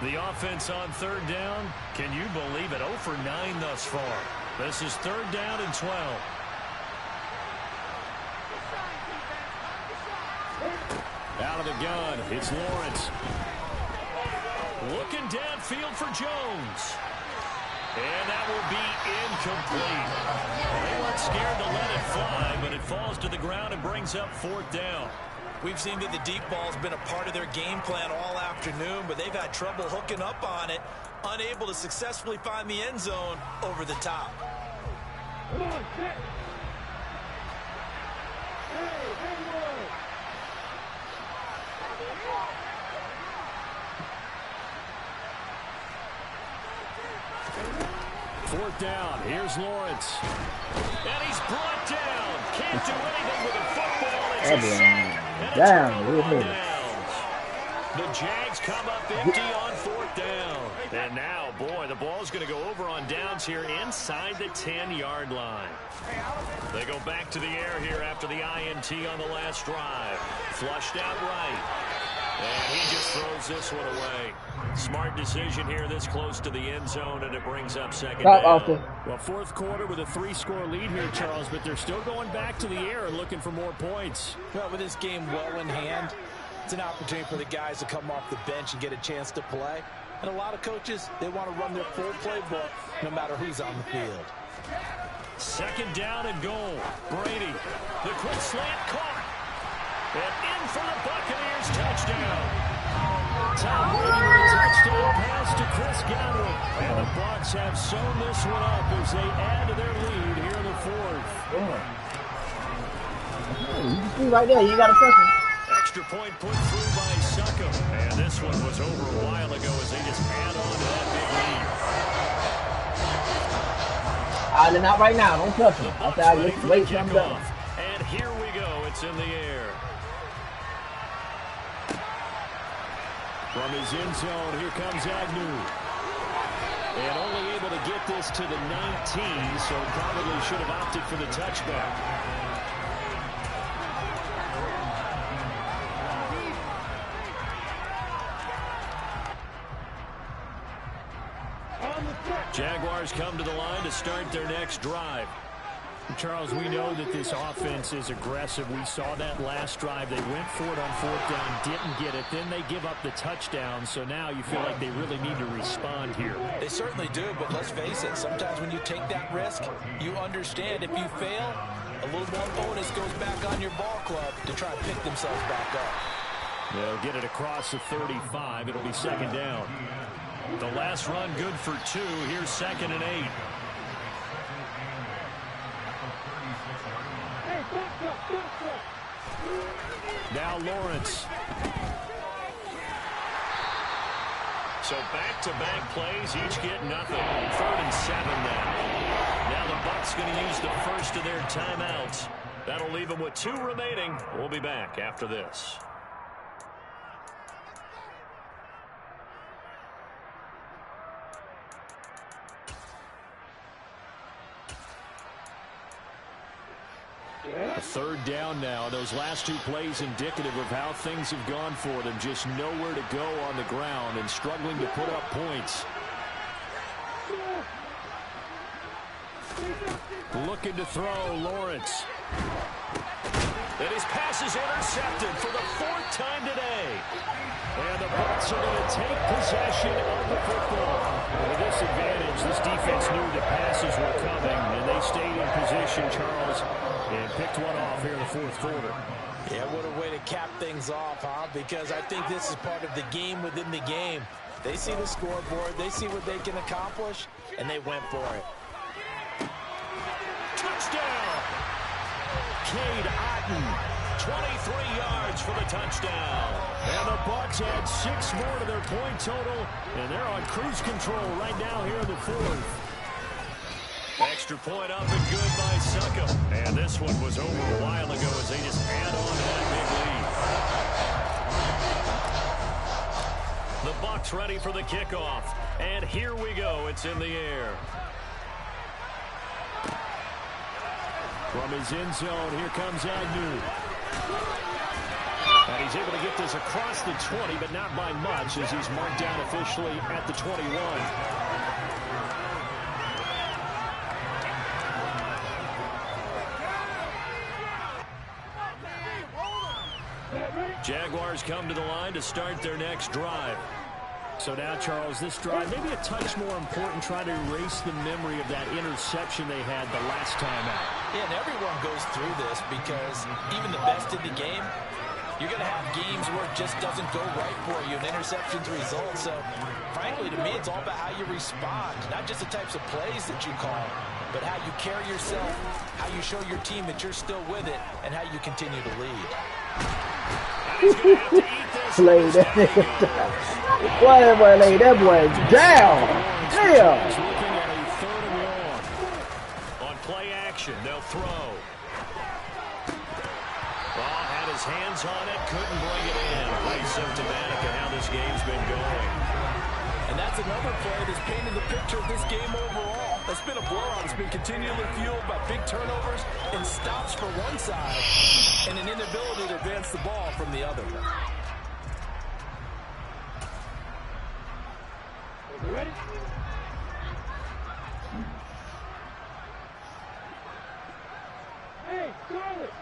The offense on 3rd down. Can you believe it? 0 for 9 thus far. This is 3rd down and 12. Out of the gun, it's Lawrence. Looking downfield for Jones. And that will be incomplete. They weren't scared to let it fly, but it falls to the ground and brings up 4th down. We've seen that the deep ball's been a part of their game plan all afternoon, but they've had trouble hooking up on it, unable to successfully find the end zone over the top. Come on, set. Fourth down. Here's Lawrence. And he's brought down. Can't do anything with a football. It's a sack. And it's the Jags come up empty on 4th down. And now, boy, the ball's going to go over on downs here inside the 10-yard line. They go back to the air here after the INT on the last drive. Flushed out right. And he just throws this one away. Smart decision here this close to the end zone, and it brings up 2nd down. Well, 4th quarter with a 3-score lead here, Charles, but they're still going back to the air and looking for more points. Well, with this game well in hand, it's an opportunity for the guys to come off the bench and get a chance to play. And a lot of coaches, they want to run their full playbook no matter who's on the field. 2nd down and goal. Brady, the quick slant caught. And in for the Buccaneers touchdown. Tom Brady with a touchdown pass to Chris Godwin. And the Bucs have sewn this one up as they add to their lead here in the 4th. You can see right there, you got a second. Extra point put through by Succop. And this one was over a while ago as they just add on to that big lead. Not right now. Don't touch him. I'll wait till I'm done. And here we go. It's in the air. From his end zone, here comes Agnew. And only able to get this to the 19, so probably should have opted for the touchback. Jaguars come to the line to start their next drive. Charles, we know that this offense is aggressive. We saw that last drive. They went for it on 4th down, didn't get it. Then they give up the touchdown. So now you feel like they really need to respond here. They certainly do, but let's face it. Sometimes when you take that risk, you understand if you fail, a little more bonus goes back on your ball club to try and pick themselves back up. They'll get it across the 35. It'll be 2nd down. The last run good for 2. Here's 2nd and 8. Now Lawrence. So back-to-back plays, each get nothing. 3rd and 7 now. Now the Bucs going to use the first of their timeouts. That'll leave them with 2 remaining. We'll be back after this. A 3rd down now. Those last 2 plays indicative of how things have gone for them. Just nowhere to go on the ground and struggling to put up points. Looking to throw, Lawrence. And his pass is intercepted for the 4th time today. And the Bucs are going to take possession of the football. With this advantage, this defense knew the passes were coming, and they stayed in position, Charles, and picked one off here in the 4th quarter. Yeah, what a way to cap things off, huh? Because I think this is part of the game within the game. They see the scoreboard, they see what they can accomplish, and they went for it. Touchdown! Cade Otton, 23 yards for the touchdown. And the Bucs add 6 more to their point total, and they're on cruise control right now here in the 4th. Extra point up and good by Succop. And this one was over a while ago as they just add on to that big lead. The Bucs ready for the kickoff. And here we go. It's in the air. From his end zone, here comes Agnew. And he's able to get this across the 20, but not by much as he's marked down officially at the 21. Jaguars come to the line to start their next drive. So now, Charles, this drive, maybe a touch more important, trying to erase the memory of that interception they had the last time out. Yeah, and everyone goes through this because even the best in the game, you're going to have games where it just doesn't go right for you, and interceptions result. So, frankly, to me, it's all about how you respond, not just the types of plays that you call, but how you carry yourself, how you show your team that you're still with it, and how you continue to lead. Lay that nigga down. Why that boy lay that boy down? Damn. Looking at a 3rd and long. On play action, they'll throw. Ball had his hands on it, couldn't bring it in. Pretty symptomatic of how this game's been going. And that's another play that's painted the picture of this game overall. It's been a blowout. It's been continually fueled by big turnovers and stops for one side and an inability to advance the ball from the other. Ready? Hey, Charlotte!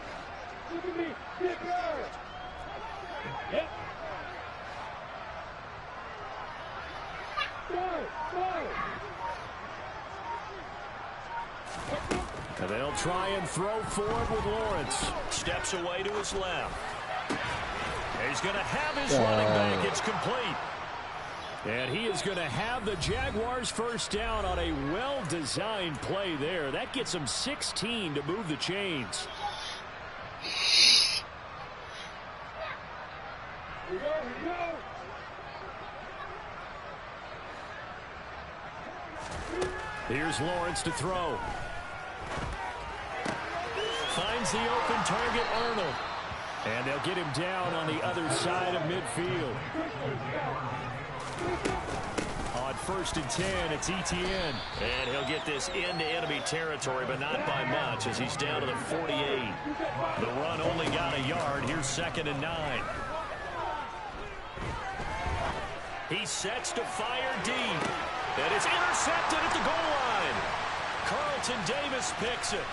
Look at me! Get her! Yep. Go! And they'll try and throw forward with Lawrence. Steps away to his left. He's going to have his running back. It's complete. And he is going to have the Jaguars first down on a well-designed play there. That gets him 16 to move the chains. Here we go! Here's Lawrence to throw. Finds the open target, Arnold. And they'll get him down on the other side of midfield. On 1st and 10, it's Etienne. And he'll get this into enemy territory, but not by much as he's down to the 48. The run only got a yard. Here's 2nd and 9. He sets to fire deep. And it's intercepted at the goal line. Carlton Davis picks it.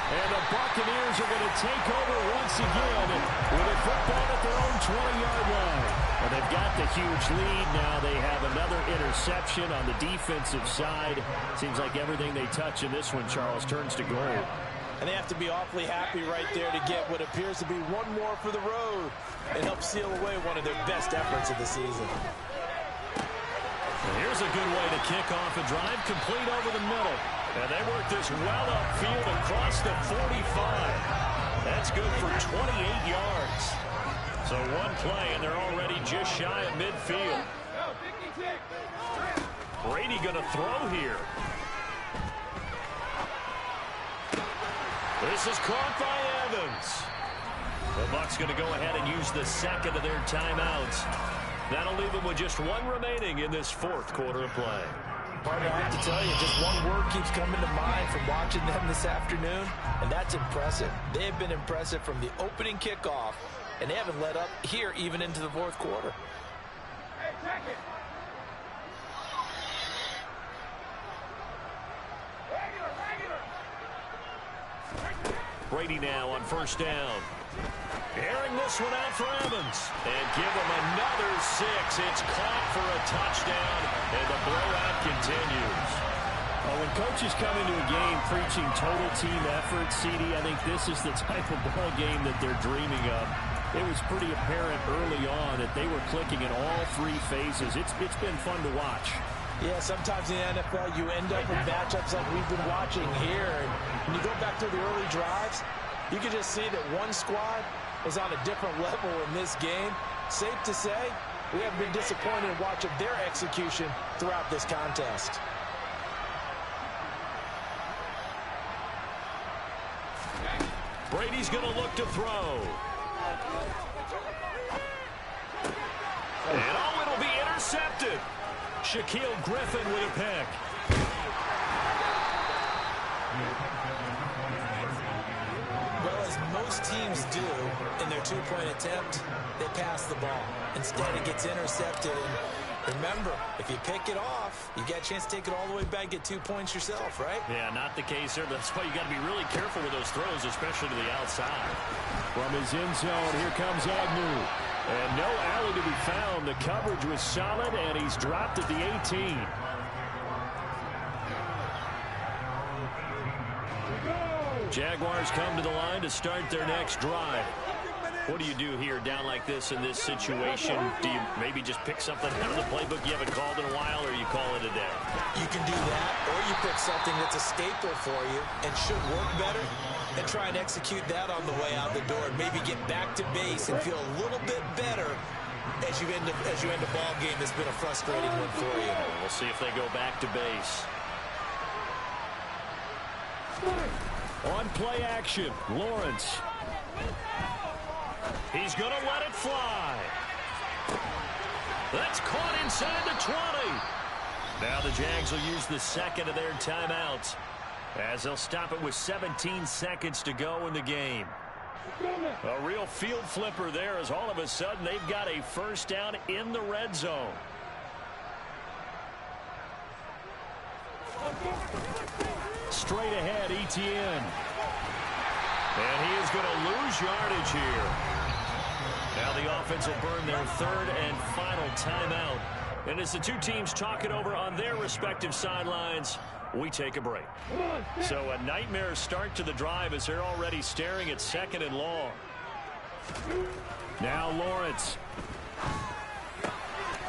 And the Buccaneers are going to take over once again with a football at their own 20-yard line. And they've got the huge lead now. They have another interception on the defensive side. Seems like everything they touch in this one, Charles, turns to gold. And they have to be awfully happy right there to get what appears to be one more for the road and help seal away one of their best efforts of the season. And here's a good way to kick off a drive, complete over the middle. And they work this well upfield across the 45. That's good for 28 yards. So one play, and they're already just shy of midfield. Brady going to throw here. This is caught by Evans. The Bucs going to go ahead and use the second of their timeouts. That'll leave them with just one remaining in this 4th quarter of play. Partner, I have to tell you, just one word keeps coming to mind from watching them this afternoon, and that's impressive. They have been impressive from the opening kickoff, and they haven't let up here even into the 4th quarter. Hey, check it! Brady now on 1st down. Airing this one out for Evans. And give him another 6. It's caught for a touchdown, and the blowout continues. Well, when coaches come into a game preaching total team effort, CD, I think this is the type of ball game that they're dreaming of. It was pretty apparent early on that they were clicking in all 3 phases. It's been fun to watch. Yeah, sometimes in the NFL you end up with matchups like we've been watching here. And when you go back to the early drives, you can just see that one squad is on a different level in this game. Safe to say, we haven't been disappointed in watching their execution throughout this contest. Brady's going to look to throw. And oh, it'll be intercepted. Shaquille Griffin with a pick. Well, as most teams do in their 2-point attempt, they pass the ball. Instead, it gets intercepted. And remember, if you pick it off, you get a chance to take it all the way back, get 2 points yourself, right? Yeah, not the case there. That's why you got to be really careful with those throws, especially to the outside. From his end zone, here comes Agnew. And no alley to be found. The coverage was solid, and he's dropped at the 18. Jaguars come to the line to start their next drive. What do you do here down like this in this situation? Do you maybe just pick something out of the playbook you haven't called in a while, or you call it a day? You can do that, or you pick something that's a staple for you and should work better and try and execute that on the way out the door and maybe get back to base and feel a little bit better as you end a ball game that's been a frustrating one for you. We'll see if they go back to base. On play action, Lawrence. He's going to let it fly. That's caught inside the 20. Now the Jags will use the second of their timeouts as they'll stop it with 17 seconds to go in the game. A real field flipper there as all of a sudden they've got a first down in the red zone. Straight ahead, Etienne. And he is going to lose yardage here. Now the offense will burn their third and final timeout. And as the two teams talk it over on their respective sidelines, we take a break. So a nightmare start to the drive as they're already staring at second and long. Now Lawrence.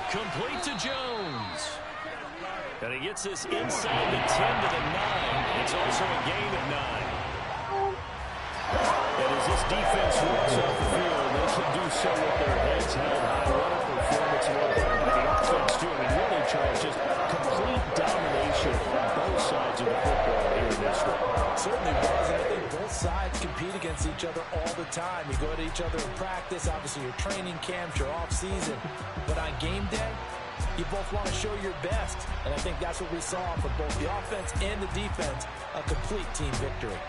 Complete to Jones. And he gets this inside the 10 to the 9. It's also a gain of 9. And as this defense runs off the field, they can do so with their heads held high. What a performance by the offense, too. I mean, really, Charles, just complete domination on both sides of the football here in this one. Certainly was, and I think both sides compete against each other all the time. You go at each other in practice, obviously your training camps, your off-season. But on game day, you both want to show your best. And I think that's what we saw from both the offense and the defense, a complete team victory.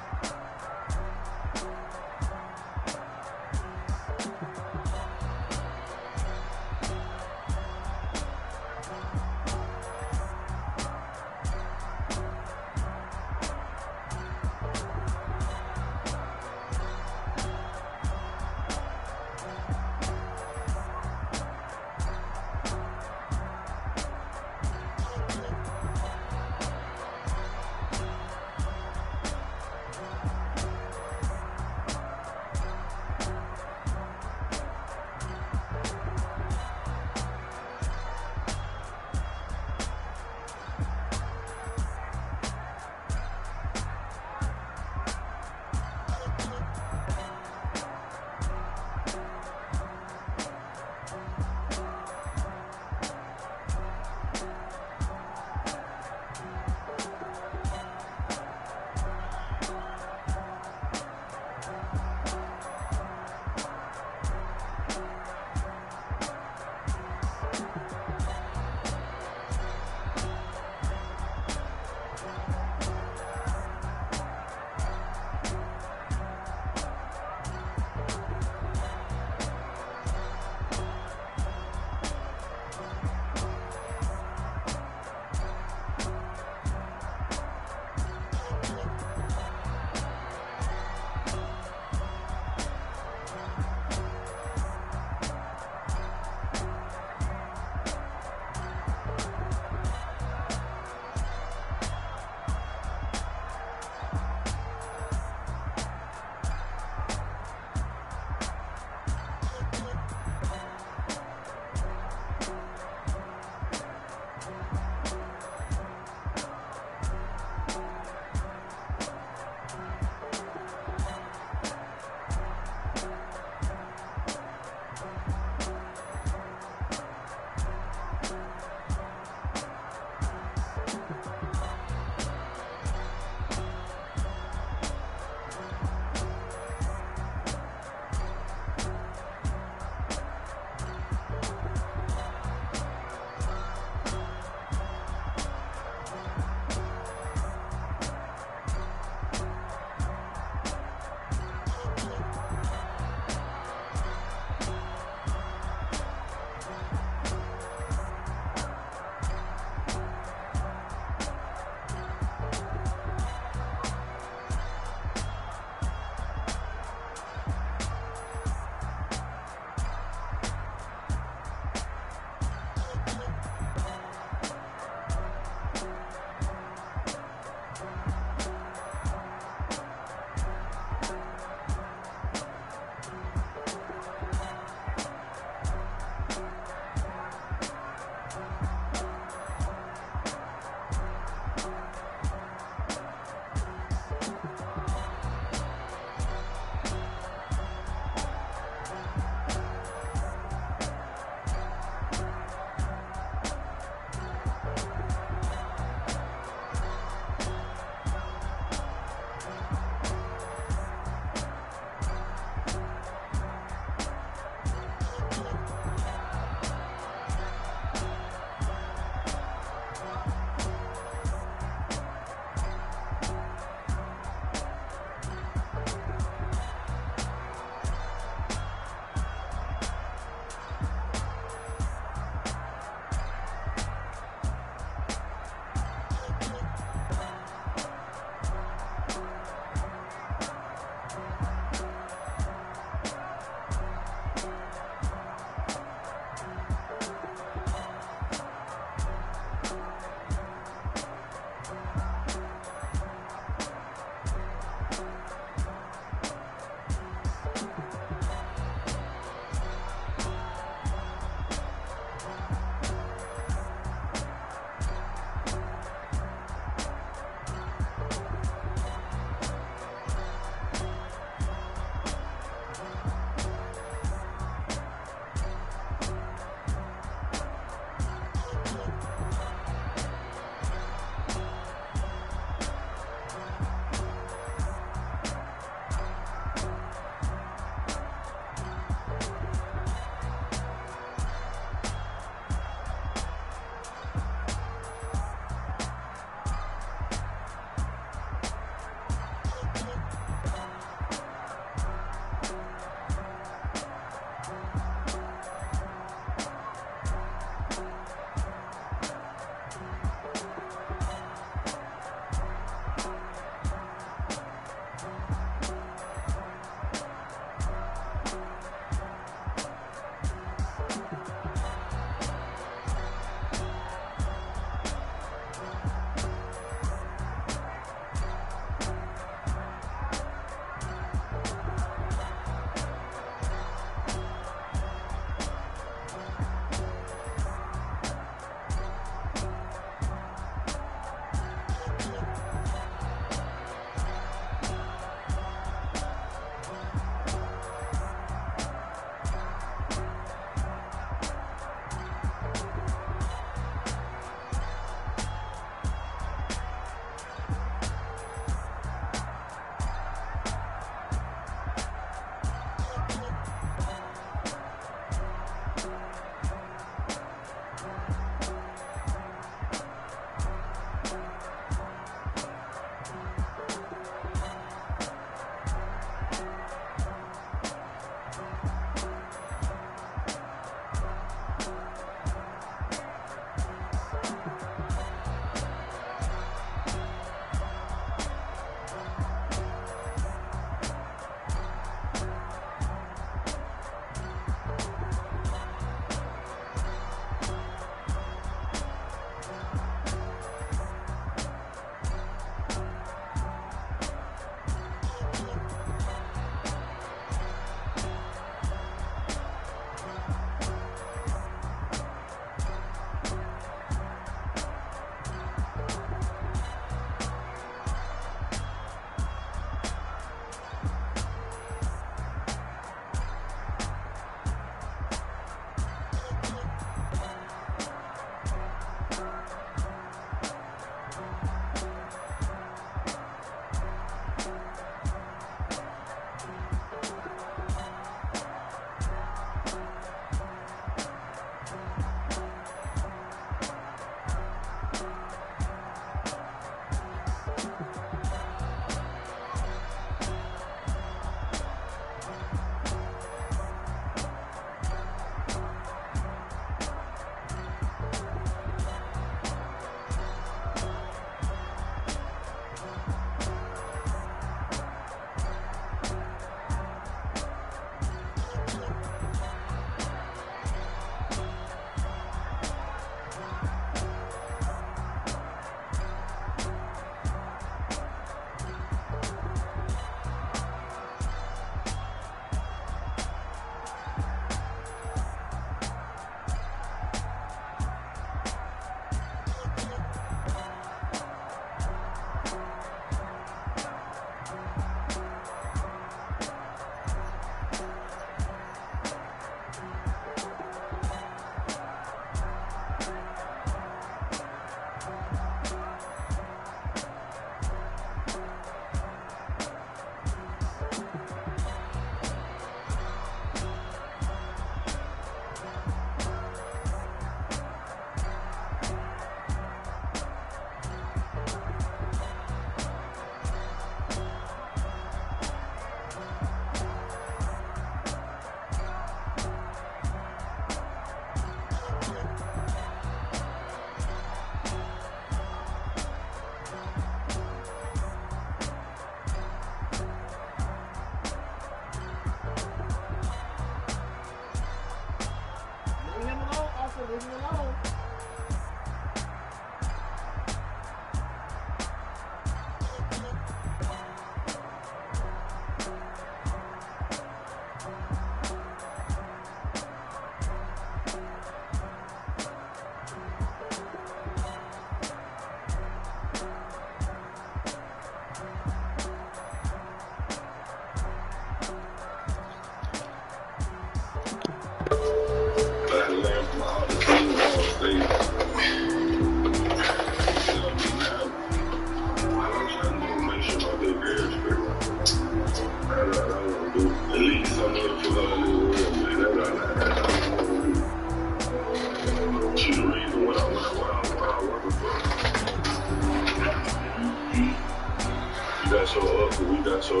We got your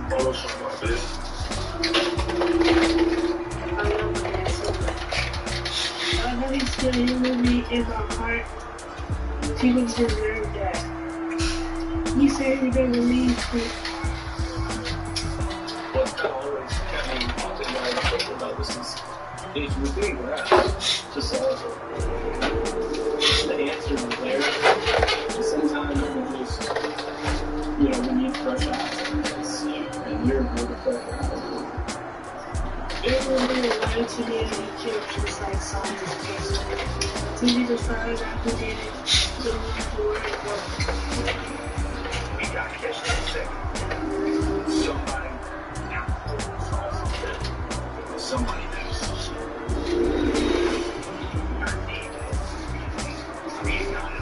photos from my bed. I know he's still in me in my heart. People deserve that. He said he doesn't leave me. What that always kept me often when I talk about this is within grasp to solve it. The answer is there. And sometimes we just, we need fresh eyes. And you're good at fresh eyes. It was really lied to me and he killed just like Saunders case. TV decided that he did it. Don't have to worry about it. We got to catch that second. Somebody saw something. Somebody knows something. I need it. We got it.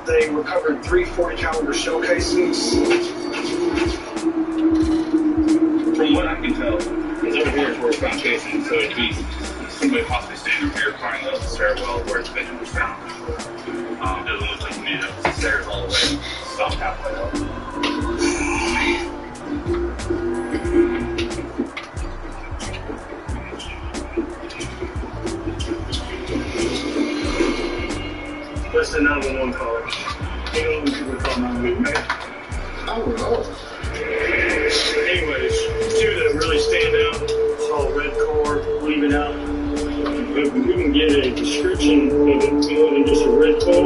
They recovered 3 .40 caliber shell casings. From what I can tell, it's over here is where it's found casings, so it'd be somebody possibly standing over here climbing up the stairwell where its victim was found. It doesn't look like you need up the stairs all the way, stop halfway up. Listen, 911 caller. You know when people call 911, right? Oh, Lord. Anyways, 2 that really stand out. Saw a red car leaving out. If we can get a description of it more than just a red car.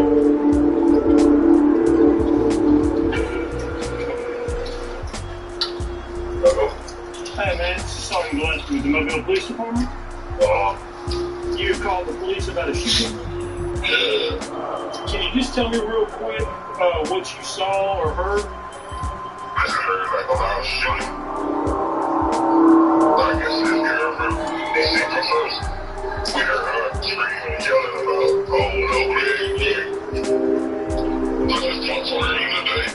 Hey man, this is Sergeant Gillespie with the Mobile Police Department. You called the police about a shooting? Can you just tell me real quick what you saw or heard? I heard like a loud shooting. I guess this girl anything from us. We heard her screaming and yelling about, oh, no, man. I just talked to her today.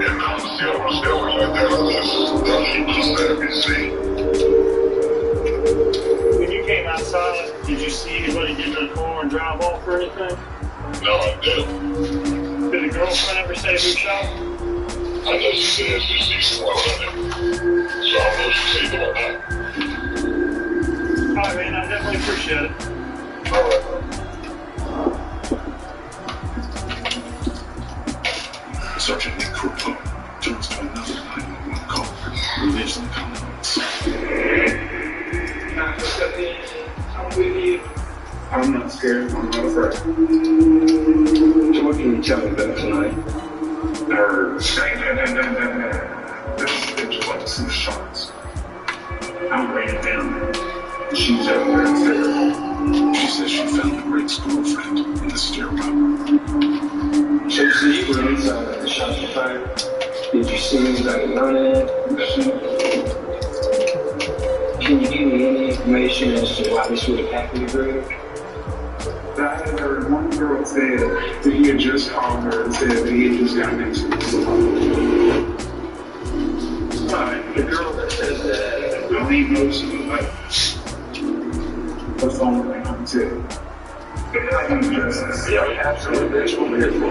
And I was still like that. I just happy to see. When you came outside, did you see anybody getting favorite show? I know you said it's your season 100. So I don't know if you say doing that. Alright, man, I definitely appreciate it. Alright. Sergeant Nick Crouton turns to another 911 call. Who lives in the comments? I'm with you. I'm not scared. I'm not afraid. So what can you tell me about tonight? Her this bitch went to some shots. I'm laying down. She's out there in therapy. She says she found Rick's girlfriend in the stairwell. So you were inside when the shots were fired? Did you see anybody running? Can you give me any information as to why this would have happened to Greg? I had heard one girl said that he had just called her and said that he had just gotten into it. The girl that said that. Don't even know she was like, what's the only thing I can tell you? Yeah, absolutely. That's what we're here for.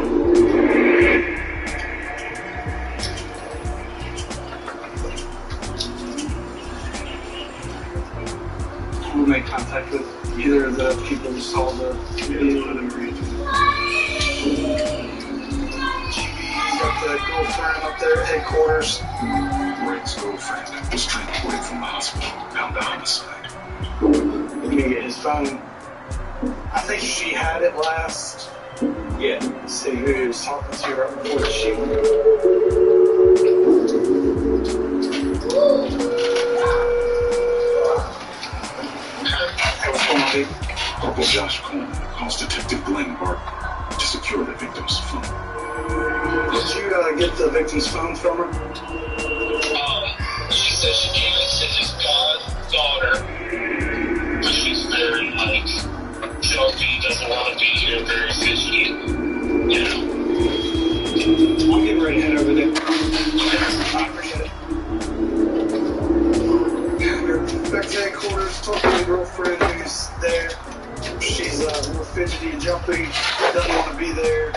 We'll make contact with either of the people who saw the video. Got the girlfriend up there at headquarters. Rick's girlfriend was transported from the hospital, found the homicide. Can you get his phone? I think she had it last. Yeah. Let's see who he was talking to right before the shooting. Hey, what's going on, dude? Corporal Josh Coleman calls Detective Glenn Barker to secure the victim's phone. Did you get the victim's phone from her? She says she came and said his goddaughter, but she's very, Chelsea doesn't want to be here, very fishy. I'm getting ready to head over there. I appreciate it. Back to headquarters, talking to the girlfriend who's there. She's a little fidgety and jumpy, doesn't want to be there.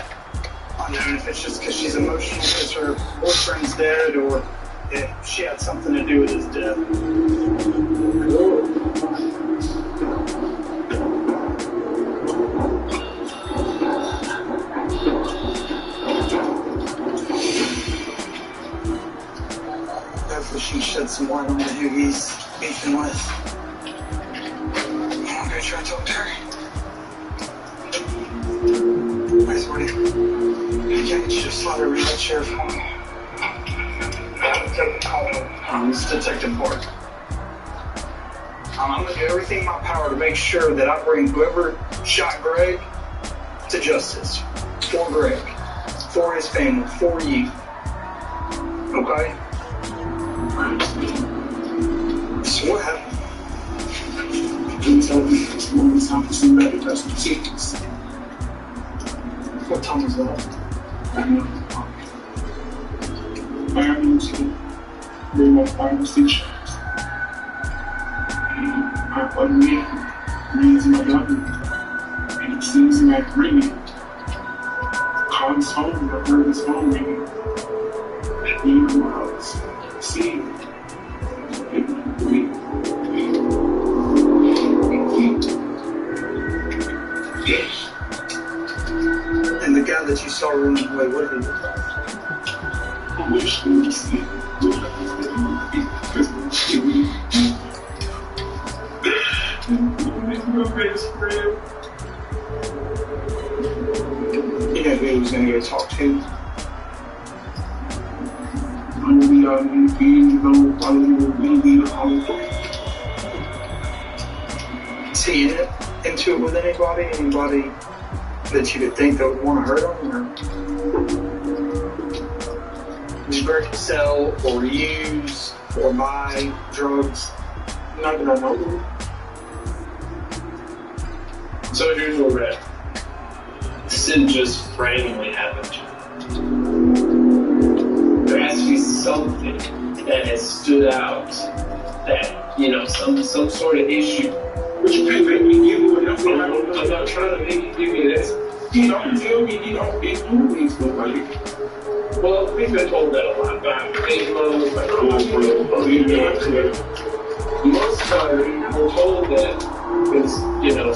I don't know if it's just because she's emotional because her boyfriend's dead or if she had something to do with his death. Hopefully she shed some light on who he's beefing with. I'm gonna try to talk to her. Hey, Smarty. Can't you just slide over to that sheriff for me? This is Detective Bart. I'm going to do everything in my power to make sure that I bring whoever shot Greg to justice. For Greg. For his family. For you. Okay? So what happened? What time was that? They won't find the stations. I unmute rings my button, and it seems like ringing. Called his phone, I heard his phone ringing. And he was seeing And the guy that you saw running away, what did he look like? I wish he would see You know who he was going to go talk to? Is he into it with anybody? Anybody that you could think that would want to hurt him? Or does Greg sell or use or buy drugs? Not that I know. So here's where we're at. This didn't just randomly happen. There has to be something that has stood out, that, you know, some sort of issue. But you can't make me give you enough. I'm not trying to make you give me this. You don't tell me you don't get movies, nobody. Well, we've been told that a lot. By Facebook, by corporate, most times we're told that it's,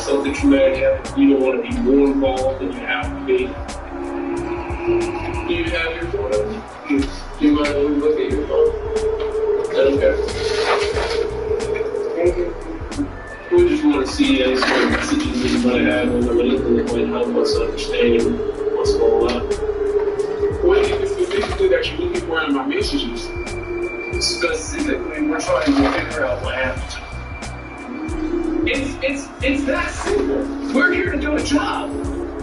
something traumatic happened. You don't want to be more involved than you have to be. Do you have your phone? Do you mind when we look at your phone? Okay. We just want to see any sort of messages that you might have on anything that might help us understand what's going on. What is it specifically that you're looking for in my messages? Specifically, we're trying to figure out what happened. It's that simple. We're here to do a job.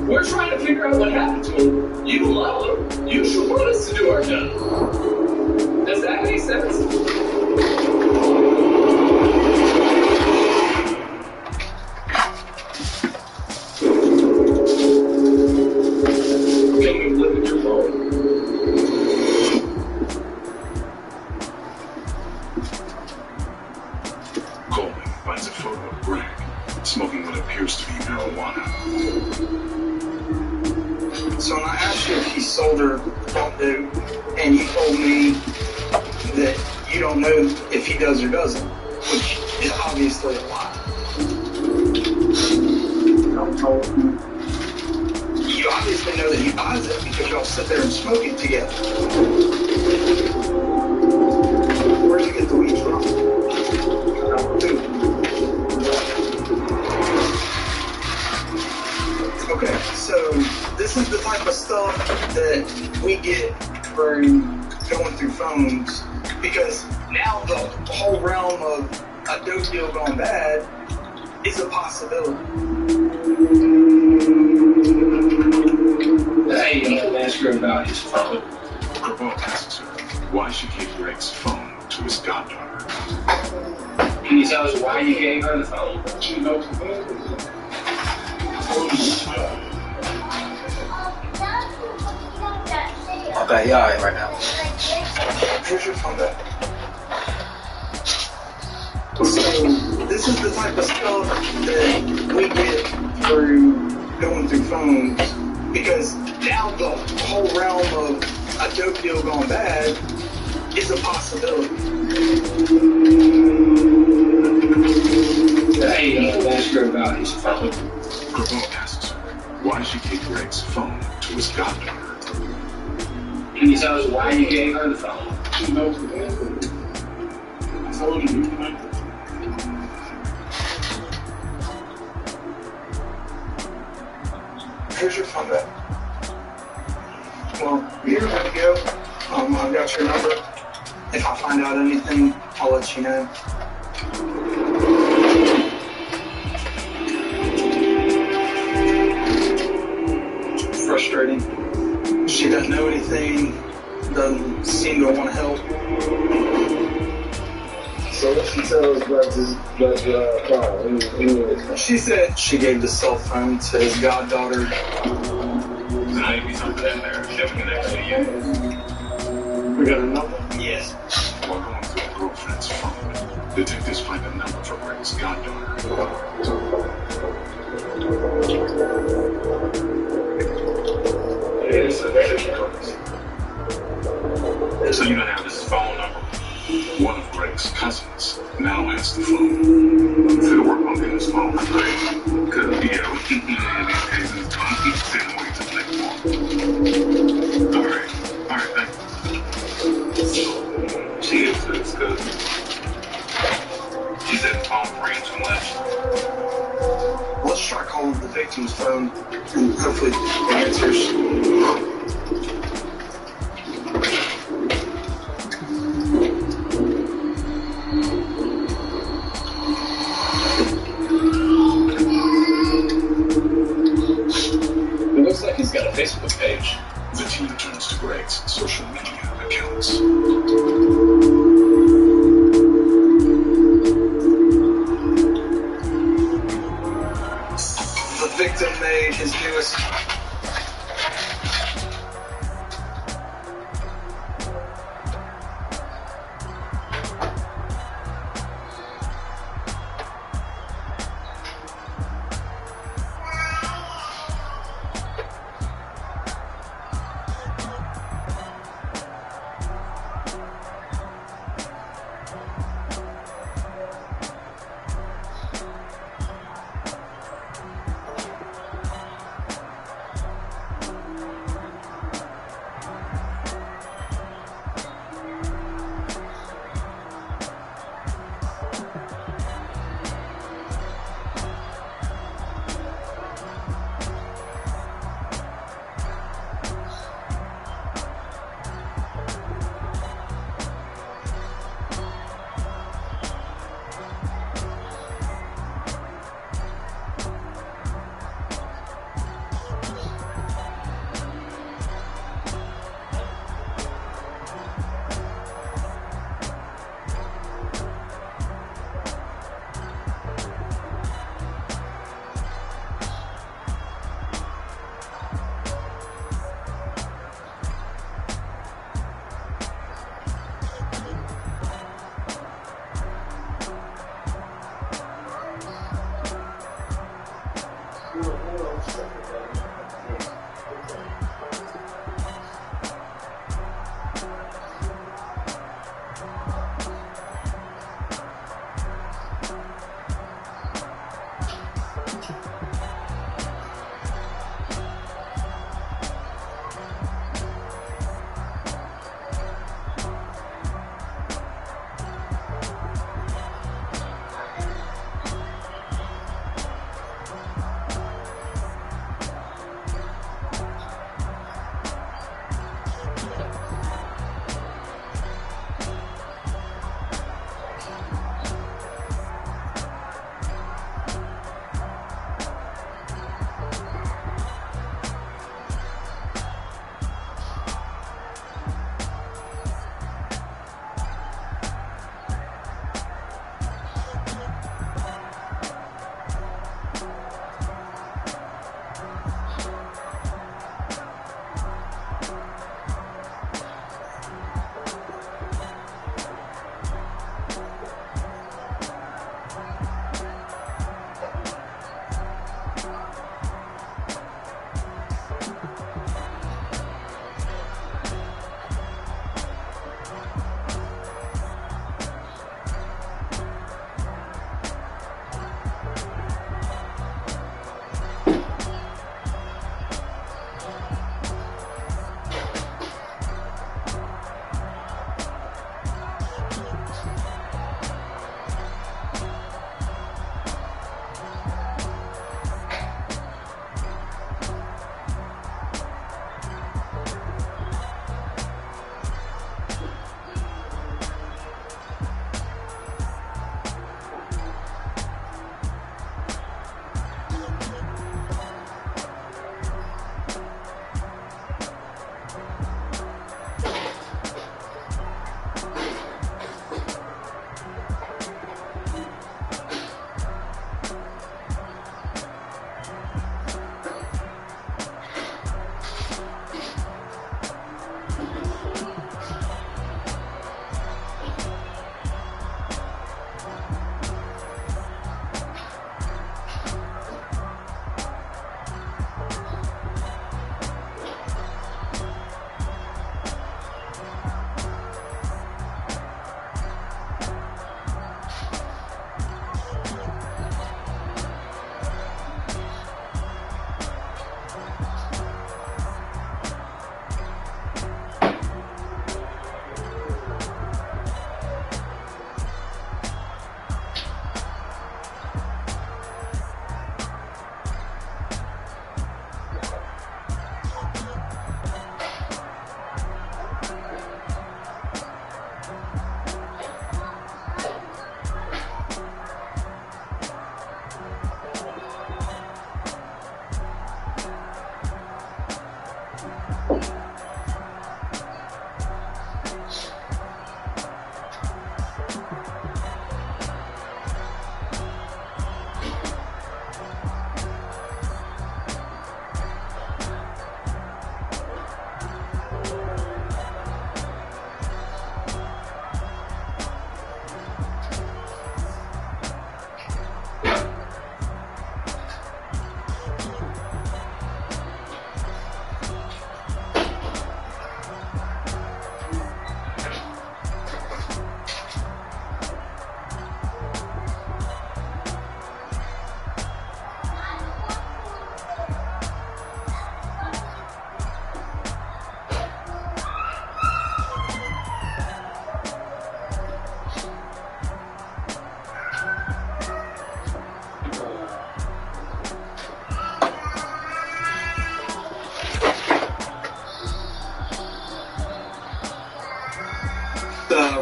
We're trying to figure out what happened to him. You love him. You should want us to do our job. Does that make sense? Can we look at your phone? Coleman finds a photo of Greg smoking what appears to be marijuana. So when I asked you if he sold her don't do, and you told me that you don't know if he does or doesn't, which is obviously a lie. You obviously know that he buys it because y'all sit there and smoke it together. Where'd you get the weed from? Okay, so this is the type of stuff that we get through going through phones, because now the whole realm of a dope deal gone bad is a possibility. Hey, ask her about his phone. Grabo asks her why she gave Greg's phone to his goddaughter. Can you tell us why you gave her the phone? She knows the phone. Okay, yeah, alright right now. Here's your phone back. So, this is the type of stuff that we get through going through phones, because now the whole realm of a dope deal gone bad is a possibility. Hey, ask her about his phone. Grabo asks her why she gave Greg's phone to his goddaughter. Can you tell us why you gave her the phone? She knows the phone. I told you, you can. Here's your phone back. Well, you're good to go. I've got your number. If I find out anything, I'll let you know. Frustrating. She doesn't know anything, doesn't seem to want to help. So what she tells about this phone? She said she gave the cell phone to his goddaughter. Maybe something in there. She haven't connected to you. We got a number? Yes. While going through a girlfriend's phone, detectives find a number for Greg's goddaughter. So you don't have his phone number. One of Greg's cousins now has the phone. It'll work on getting his phone, right? Because, in these cases, send way to play for. Alright, thank you. She gets to his cousin. She said the phone rang too much. Let's try calling the victim's phone and hopefully it answers. It looks like he's got a Facebook page. The team turns to Greg's social media accounts. The victim made his newest.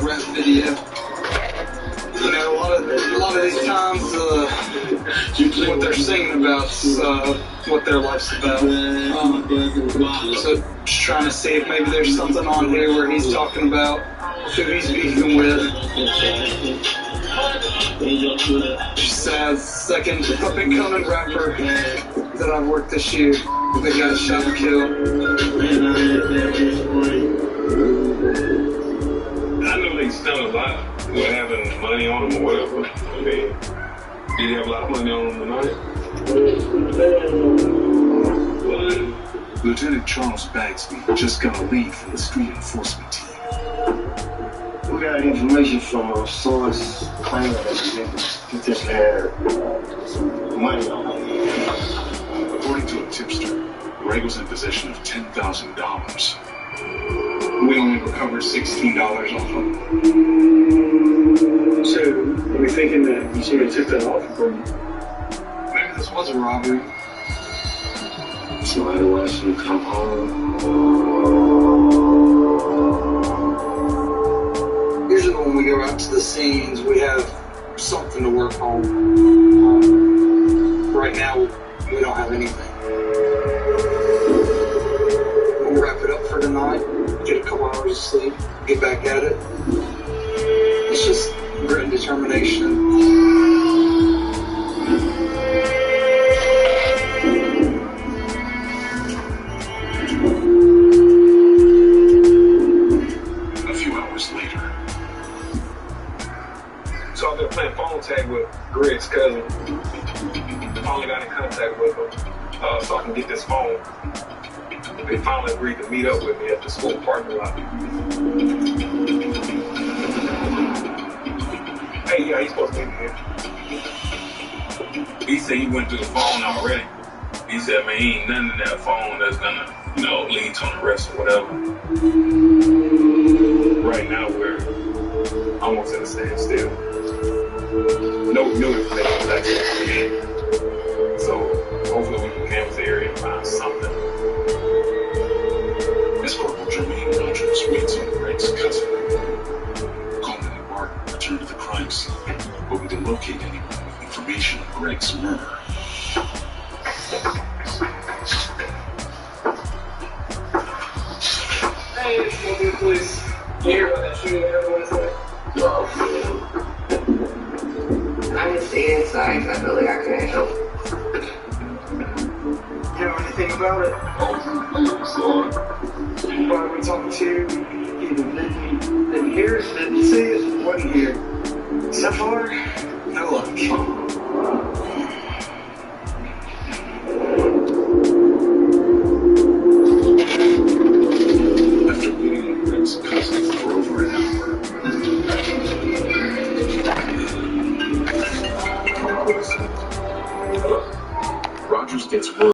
rap video. You know, a lot of these times, what they're singing about is what their life's about. So just trying to see if maybe there's something on here where he's talking about who he's beefing with. Just as second up-and-coming rapper that I've worked this year. They got a shot and kill. I know they spent a lot with having money on them or whatever. I mean, did he have a lot of money on them tonight? Lieutenant Charles Bagsby just got a lead from the street enforcement team. We got information from a source claiming that he just had money on him. According to a tipster, Greg was in possession of $10,000. We only recovered $16 off of him. So, are we thinking that you should have took that off from him? Maybe this was a robbery. Somebody wants him to come home. Usually when we go out to the scenes, we have something to work on. Right now, we don't have anything. We'll wrap it up for tonight, get a couple hours of sleep, get back at it. It's just grit and determination. So I've been playing phone tag with Greg's cousin. Finally got in contact with him so I can get this phone. They finally agreed to meet up with me at the school parking lot. Hey, yeah, he's supposed to meet me here. He said he went through the phone already. He said, man, he ain't nothing in that phone that's gonna, lead to an arrest or whatever. Right now, we're almost in a standstill. No new information is actually coming in. So hopefully we can canvass the area and find something. As Corporal Jermaine Rogers waits on Greg's cousin. Coleman and Martin return to the crime scene, hoping to locate anyone with information on Greg's murder. Hey, it's Mobile Police. You hear about that shooting there Wednesday? I just stayed inside because I felt like I couldn't help. You know anything about it? Why are we talking to? Either didn't hear it, didn't see it, wasn't here. So far, no luck. After waiting on Greg's cousin for over an hour, Rogers gets word